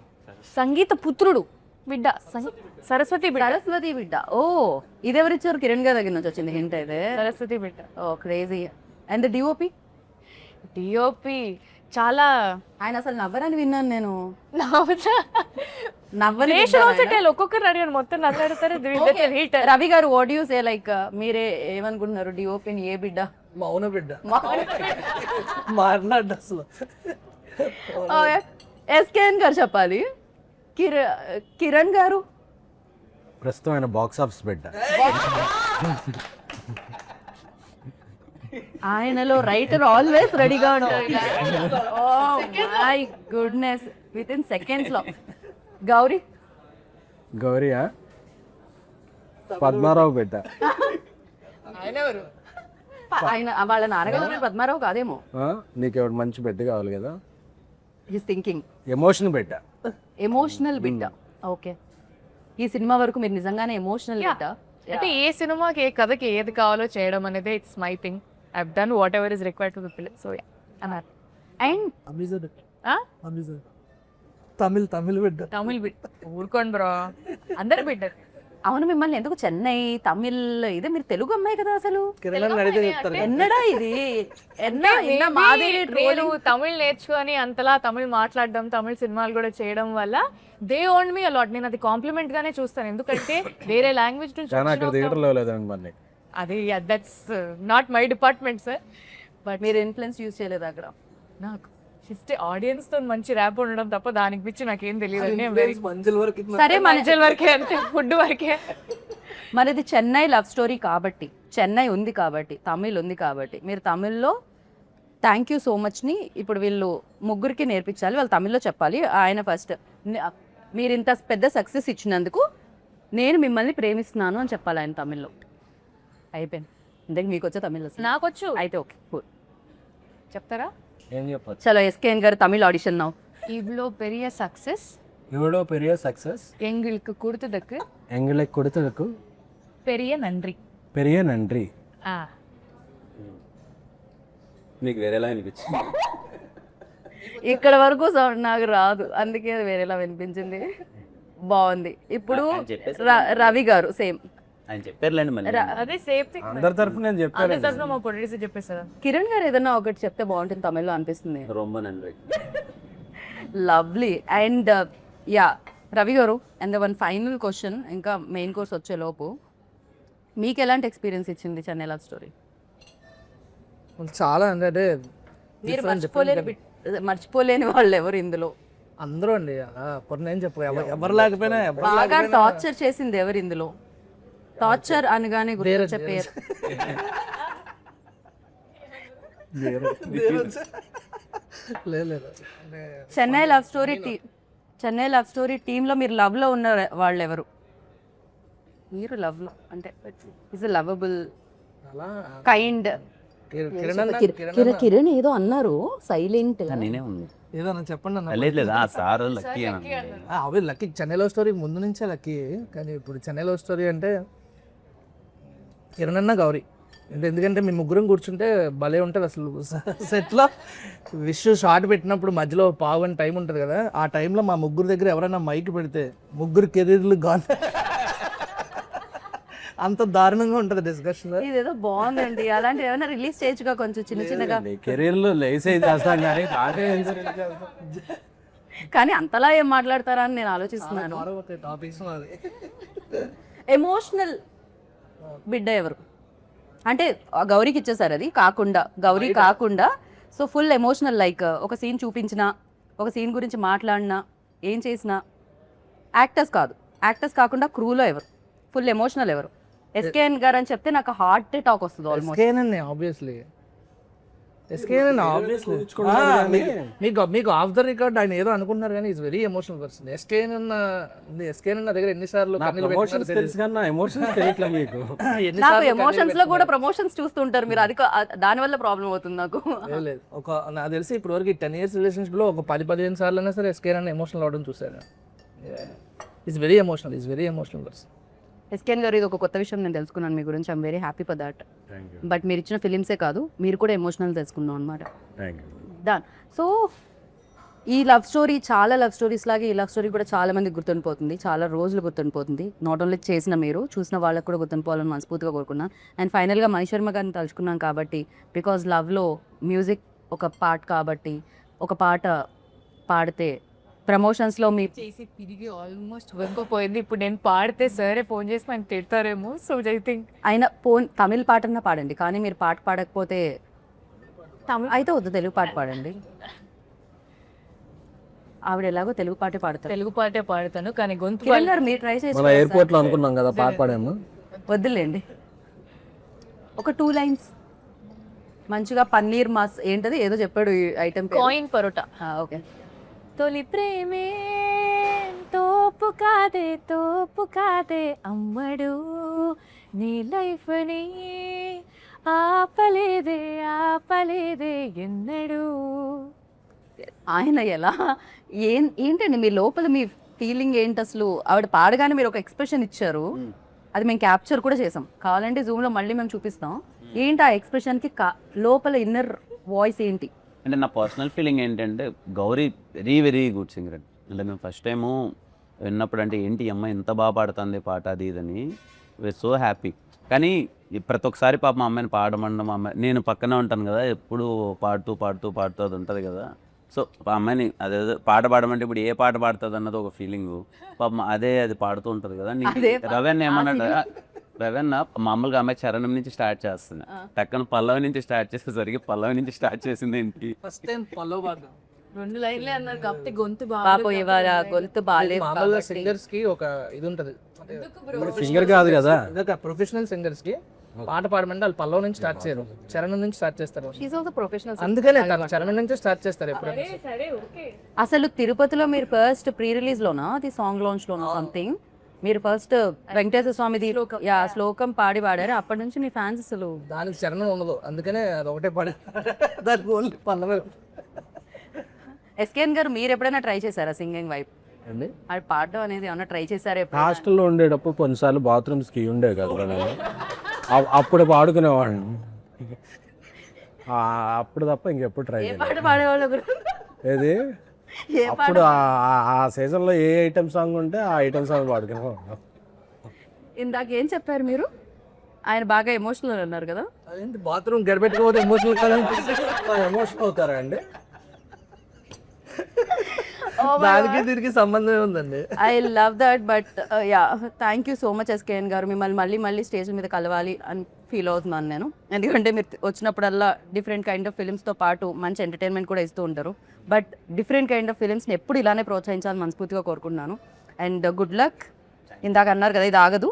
S5: సంగీత పుత్రుడు బిడ్డ, సరస్వతి బిడ్డ.
S1: సరస్వతి బిడ్డ. ఓ ఇది ఎవరిచ్చారు? కిరణ్ గారి దగ్గర నుంచి వచ్చింది హింట్ అయితే.
S5: సరస్వతి బిడ్డ.
S1: ఓ క్రేజీ. అండ్ డిఓపి
S5: డిఓపి చాలా
S1: ఆయన అసలు నవ్వరని విన్నాను నేను.
S5: నవ్వుతా.
S1: నవ్వని
S5: ఒక్కొక్కరు అడిగాను, మొత్తం నవ్వాడుతారు.
S1: రవి గారు వాట్ యూ సే, లైక్ మీరే ఏమనుకుంటున్నారు డిఓపిని ఏ బిడ్డ?
S3: మౌన బిడ్డ మాట్లాడు అసలు.
S1: ఎస్కేఎన్ గారు చెప్పాలి. కిరణ్ గారు
S2: ప్రస్తుతం ఆయన బాక్స్ ఆఫీస్ బిడ్డ.
S1: ఆయనలో రైటర్ ఆల్వేస్ రెడీగా ఉంటారు. Oh my goodness, within seconds లో. గౌరీ
S2: గౌరియా పద్మారావు బిడ్డ.
S1: ఆయన వాళ్ళ నాన్నగారు పద్మారావు కాదేమో.
S2: నీకు ఎవరు మంచి బిడ్డ కావాలి కదా.
S1: హిస్ థింకింగ్
S2: ఎమోషన్ బిడ్డ.
S1: ఎమోషనల్ బిడ్డ. ఓకే, ఈ సినిమా వరకు మీరు నిజంగానే ఎమోషనల్ బిడ్డ.
S5: అంటే ఏ సినిమాకి ఏ కథకి ఏది కావాలో చేయడం అనేది it's my thing. I have done what ever is required to the film. So yeah అన్నారు. అండ్
S3: తమిళ్ బిడ్డ.
S5: తమిళ్ బిడ్డ ఊరుకోండి బ్రో, అందరు బిడ్డ.
S1: అవును, మిమ్మల్ని ఎందుకు చెన్నై తమిళ్ ఇదే, మీరు తెలుగు అమ్మాయి కదా అసలు.
S3: కిరణ్ అడిగితే చెప్తారు.
S1: ఎన్నడా ఇది మాది
S5: నేను తమిళ్ నేర్చుకొని అంతలా తమిళ్ మాట్లాడడం, తమిళ్ సినిమాలు కూడా చేయడం వల్ల దే ఓన్ మీ అలాట్. నేను అది కాంప్లిమెంట్ గానే చూస్తాను, ఎందుకంటే వేరే లాంగ్వేజ్ నుంచి
S2: కానీ అక్కడ థియేటర్లో లేదండి మరి.
S5: అది that's not my department sir. But
S1: మీరు ఇన్ఫ్లుయెన్స్ యూజ్ చేయలేదు అక్కడ.
S5: నాకు జస్ట్ ఆడియన్స్ తో మంచి ర్యాప్ ఉండడం తప్ప దానికి పిచ్చి నాకేం తెలియదు.
S3: మంజుల వరకు
S1: సరే
S5: మంజల్ వరకే, అంతే, ఫుడ్ వరకే.
S1: మరి ఇది చెన్నై లవ్ స్టోరీ కాబట్టి, చెన్నై ఉంది కాబట్టి, తమిళ్ ఉంది కాబట్టి, మీరు తమిళ్లో థ్యాంక్ యూ సో మచ్ని ఇప్పుడు వీళ్ళు ముగ్గురికి నేర్పించాలి. వాళ్ళు తమిళ్లో చెప్పాలి. ఆయన ఫస్ట్ మీరు ఇంత పెద్ద సక్సెస్ ఇచ్చినందుకు నేను మిమ్మల్ని ప్రేమిస్తున్నాను అని చెప్పాలి ఆయన తమిళ్లో. అయిపోయింది. ఇంతకు మీకు వచ్చే తమిళ్
S5: నాకొచ్చు,
S1: అయితే ఓకే కూల్.
S5: చెప్తారా?
S2: ఏం చెప్పచ్చు.
S1: చలో ఎస్కేఎన్ గారు తమిళ్ ఆడిషన్ నౌ.
S5: இவ்வளோ பெரிய சக்ஸஸ்
S2: இவ்வளோ பெரிய சக்ஸஸ்
S5: எங்களுக்கு கொடுத்ததுக்கு
S2: எங்களுக்கு கொடுத்ததுக்கு
S5: பெரிய நன்றி.
S2: பெரிய நன்றி.
S4: నీకు వేరేలా అనిపించింది?
S1: ఇక్కడ వరకు సౌండ్ నాకు రాదు, అందుకే వేరేలా వినిపించింది. బాగుంది. ఇప్పుడు రవి గారు సేమ్
S4: ఆయన చెప్పారులేండి మళ్ళీ.
S5: అదే సేమ్ థింగ్.
S2: అందరి తరఫున నేను చెప్పాను.
S5: అదే తరఫున మా ప్రొడ్యూసర్ చెప్పేసారు.
S1: కిరణ్ గారు ఏదన్నా ఒకటి చెప్తే బాగుంటుంది తమిళ్లో అనిపిస్తుంది.
S4: రొమ్మ నండ్రి.
S1: లవ్లీ. అండ్ యా రవి గారు, అండ్ వన్ ఫైనల్ క్వశ్చన్, ఇంకా మెయిన్ కోర్స్ వచ్చేలోపు మీకు ఎలాంటి ఎక్స్పీరియన్స్ ఇచ్చింది చెన్నై లవ్ స్టోరీ?
S3: చాలా అంటే
S1: మీరు మర్చిపోలేని వాళ్ళు ఎవరు ఇందులో?
S3: అందరూ అండి. కొన్ని ఏం చెప్పు, ఎవరు లేకపోయినా
S1: బాగా టార్చర్ చేసింది ఎవరు ఇందులో? టార్చర్ అనగానే గుర్తు చెప్పారు.
S3: లేదు.
S1: చెన్నై లవ్ స్టోరీ టీంలో మీరు లవ్లో ఉన్న వాళ్ళు ఎవరు? మీరు లవ్లో అంటే ఇస్ లవబుల్, కైండ్
S3: కిరణ్ అన్న, కిరణ్ అన్న.
S1: కిరణ్ ఏదో అన్నారు సైలెంట్
S4: నేనే ఉంది
S3: ఏదో అన్న చెప్పండి అన్న.
S4: లేదు లేదు ఆ సార్ లక్కీ అని
S3: అవి లక్కీ చెన్నై లవ్ స్టోరీ ముందు నుంచే లక్కీ, కానీ ఇప్పుడు చెన్నై లవ్ స్టోరీ అంటే కిరణ్ అన్న గౌరీ అంటే ఎందుకంటే మేము ముగ్గురం కూర్చుంటే భలే ఉంటుంది అసలు సెట్లో. విష్ షార్ట్ పెట్టినప్పుడు మధ్యలో పావు అని టైం ఉంటుంది కదా, ఆ టైంలో మా ముగ్గురు దగ్గర ఎవరైనా మైక్ పెడితే ముగ్గురు కెరీర్లు గాన్ అంత దారుణంగా ఉంటుంది డిస్కషన్.
S1: ఇదేదో బాగుందండి. అలాంటి ఏమైనా రిలీజ్ చేయొచ్చుగా కొంచెం చిన్న చిన్నగా.
S2: కెరీర్లో లేసే చేస్తాం కానీ నాకే
S1: కానీ అంతలా ఏం మాట్లాడతారా అని నేను ఆలోచిస్తున్నాను.
S3: టాపిక్స్
S1: ఎమోషనల్ బిడ్డ ఎవరు అంటే గౌరీకి ఇచ్చేసారు, అది కాకుండా గౌరీ కాకుండా. సో ఫుల్ ఎమోషనల్, లైక్ ఒక సీన్ చూపించినా, ఒక సీన్ గురించి మాట్లాడినా, ఏం చేసినా, యాక్టర్స్ కాదు, యాక్టర్స్ కాకుండా క్రూలో ఎవరు ఫుల్ ఎమోషనల్ ఎవరు? ఎస్కేఎన్ గారు అని చెప్తే నాకు హార్ట్ టాక్ వస్తుంది almost.
S3: SKN obviously, SKN obviously. మీకు ఆఫ్ ద రికార్డ్ ఆయన ఏదో అనుకుంటున్నారు కానీ is very emotional person. SKN అన్న దగ్గర ఎన్నిసార్లు
S2: ఎమోషన్స్ తెలుసు కానీ నా ఎమోషన్స్ తెలియట్లే మీకు.
S1: నాకు ఎమోషన్స్ లో కూడా ప్రమోషన్స్ చూస్తుంటారు మీరు, అది దాని వల్ల ప్రాబ్లం అవుతుంది నాకు.
S3: లేదు ఒక నాకు తెలిసి ఇప్పుడు వరకు 10 years రిలేషన్షిప్ లో ఒక 10-15 సార్లు అయినా సరే ఎస్కేఎన్ అన్న ఎమోషనల్ అవడం చూసాను. Is very emotional person.
S1: SKN గారు ఇది ఒక కొత్త విషయం నేను తెలుసుకున్నాను మీ గురించి. I'm very happy for that. But మీరు ఇచ్చిన ఫిలిమ్సే కాదు, మీరు కూడా ఎమోషనల్ తెలుసుకున్నాం అనమాట. దాన్ సో ఈ లవ్ స్టోరీ చాలా లవ్ స్టోరీస్ లాగే ఈ లవ్ స్టోరీ కూడా చాలా మందికి గుర్తుండిపోతుంది, చాలా రోజులు గుర్తుండిపోతుంది. నాట్ ఓన్లీ చేసిన మీరు, చూసిన వాళ్ళకు కూడా గుర్తుండిపోవాలని మనస్ఫూర్తిగా కోరుకున్నాను. అండ్ ఫైనల్గా మణి శర్మ గారిని తలుచుకున్నాం కాబట్టి, బికాజ్ లవ్లో మ్యూజిక్ ఒక పార్ట్ కాబట్టి, ఒక పాట పాడితే ప్రమోషన్స్లో మీ
S5: చేసి తిరిగి ఆల్మోస్ట్ వెంకపోయింది. ఇప్పుడు నేను పాడితే సరే ఫోన్ చేసి మనకి తిడతారేమో. సో ఐ థింక్
S1: ఆయన తమిళ పాటన్నా పాడండి, కానీ మీరు పాట పాడకపోతే అయితే వద్దు, తెలుగు పాట పాడండి. ఆవిడ ఎలాగో తెలుగు పాటే పాడతారు.
S5: తెలుగు పాటే పాడతాను కానీ గొంతు
S1: కిరణ్ గారు మీరు ట్రై చేసి
S2: మన ఎయిర్పోర్ట్లో అనుకున్నాం కదా పాట పాడాము.
S1: వద్దులేండి, ఒక 2 lines మంచిగా. పన్నీర్ మాస్ ఏంటది ఏదో చెప్పాడు ఐటమ్,
S5: కాయిన్ పరోటా.
S1: ఓకే.
S5: తొలి ప్రేమే తోపు కాదే అమ్మడు, నీ లైఫ్ని ఆపలేదే ఎన్నడు.
S1: ఆయన ఎలా ఏంటండి మీ లోపల మీ ఫీలింగ్ ఏంటి అసలు? ఆవిడ పాడగానే మీరు ఒక ఎక్స్ప్రెషన్ ఇచ్చారు, అది మేము క్యాప్చర్ కూడా చేసాం. కావాలంటే జూమ్లో మళ్ళీ మేము చూపిస్తాం. ఏంటి ఆ ఎక్స్ప్రెషన్కి లోపల ఇన్నర్ వాయిస్ ఏంటి?
S4: అంటే నా పర్సనల్ ఫీలింగ్ ఏంటంటే గౌరీ వెరీ గుడ్ సింగర్. అంటే మేము ఫస్ట్ టైము విన్నప్పుడు అంటే ఏంటి అమ్మ ఎంత బాగా పాడుతుంది పాట అది ఇదని వీఆర్ సో హ్యాపీ. కానీ ప్రతి ఒక్కసారి పాప మా అమ్మాయిని పాడమండం, మా అమ్మాయి నేను పక్కనే ఉంటాను కదా, ఎప్పుడు పాడుతూ అది ఉంటుంది కదా. సో ఆ అమ్మాయిని అదే పాట పాడమంటే ఇప్పుడు ఏ పాట పాడుతుంది అన్నది ఒక ఫీలింగ్. పాప అది పాడుతూ ఉంటుంది కదా. రవెన్ ఏమన్నాడు, రవెన్న మామూలుగా అమ్మాయి చరణం నుంచి స్టార్ట్ చేస్తున్నా, టక్కన పల్లవి నుంచి స్టార్ట్ చేసేసరికి పల్లవి నుంచి స్టార్ట్ చేసింది ఏంటి,
S3: ఫస్ట్ టైం పల్లవ్ బాగా
S5: 2 లైన్లే అన్నారు కాబట్టి గొంతు
S1: పాపం ఇవాళ గొంతు బాగాలేదు.
S3: మామూలుగా సింగర్స్ కి ఒక ఇది ఉంటుంది,
S2: సింగర్ కాదు కదా,
S3: ప్రొఫెషనల్ సింగర్స్ కి పాట పాడమంటే వాళ్ళు పల్లవ్ నుంచి స్టార్ట్ చేయరు, చరణం నుంచి స్టార్ట్ చేస్తారు.
S1: She also professional.
S3: అందుకనే చరణం నుంచి స్టార్ట్ చేస్తారు ఎప్పుడైనా.
S1: అసలు తిరుపతిలో మీరు ఫస్ట్ ప్రీ రిలీజ్ లోనా, అది సాంగ్ లాంచ్ లోనా సంథింగ్, మీరు ఫస్ట్ వెంకటేశ్వర స్వామిది శ్లోకం పాడారు. అప్పటి నుంచి మీ ఫ్యాన్స్ అసలు
S3: దానికి చరణం ఉండదు, అందుకనే అది ఒకటే పాడే దానికి ఓన్లీ పల్లవి.
S1: ఎస్కేఎన్ గారు మీరు ఎప్పుడైనా ట్రై చేశారా సింగింగ్ వైపు? అది పాడడం అనేది ఏమన్నా ట్రై చేశారా?
S2: హాస్టల్లో ఉండేటప్పుడు కొన్నిసార్లు బాత్రూమ్స్కి ఉండే కదా నేను, అప్పుడు పాడుకునేవాడిని. అప్పుడు తప్ప ఇంకెప్పుడు ట్రై చేయలేదు.
S1: పాట పాడేవాళ్ళు
S2: ఏది అప్పుడు ఆ సీజన్లో ఏ ఐటమ్ సాంగ్ ఉంటే ఆ ఐటమ్ సాంగ్ పాడుకునేవాడిని.
S1: ఇందాక ఏం చెప్పారు మీరు? ఆయన బాగా ఎమోషనల్ అన్నారు కదా.
S3: అదేంటి బాత్రూమ్ గడిపెట్టుకోకపోతే ఎమోషనల్ కదా,
S2: ఎమోషనల్ అవుతారా అండి?
S3: దానికి దీనికి సంబంధం ఉందండి.
S1: I love that. But yeah, thank you so much SKN గారు. మిమ్మల్ని మళ్ళీ స్టేజ్ మీద కలవాలి అని ఫీల్ అవుతున్నాను నేను, ఎందుకంటే మీరు వచ్చినప్పుడల్లా డిఫరెంట్ కైండ్ ఆఫ్ ఫిలిమ్స్తో పాటు మంచి ఎంటర్టైన్మెంట్ కూడా ఇస్తూ ఉంటారు. బట్ డిఫరెంట్ కైండ్ ఆఫ్ ఫిలిమ్స్ని ఎప్పుడు ఇలానే ప్రోత్సహించాలని మనస్ఫూర్తిగా కోరుకుంటున్నాను. And good luck. ఇందాక అన్నారు కదా ఇది ఆగదు,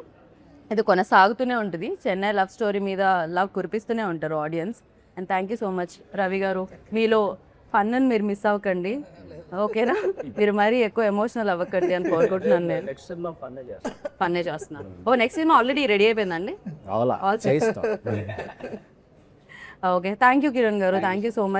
S1: ఇది కొనసాగుతూనే ఉంటుంది. చెన్నై లవ్ స్టోరీ మీద లవ్ కురిపిస్తూనే ఉంటారు audience. And thank you so much Ravi గారు. మీలో ఫన్ అని మీరు మిస్ అవ్వకండి, ఓకేనా? మీరు మరీ ఎక్కువ ఎమోషనల్ అవ్వకండి అని కోరుకుంటున్నాను నేను. ఫన్నే చేస్తున్నాను. నెక్స్ట్ సినిమా ఆల్రెడీ రెడీ అయిపోయిందండి. ఓకే, థ్యాంక్ యూ కిరణ్ గారు, థ్యాంక్ యూ సో మచ్.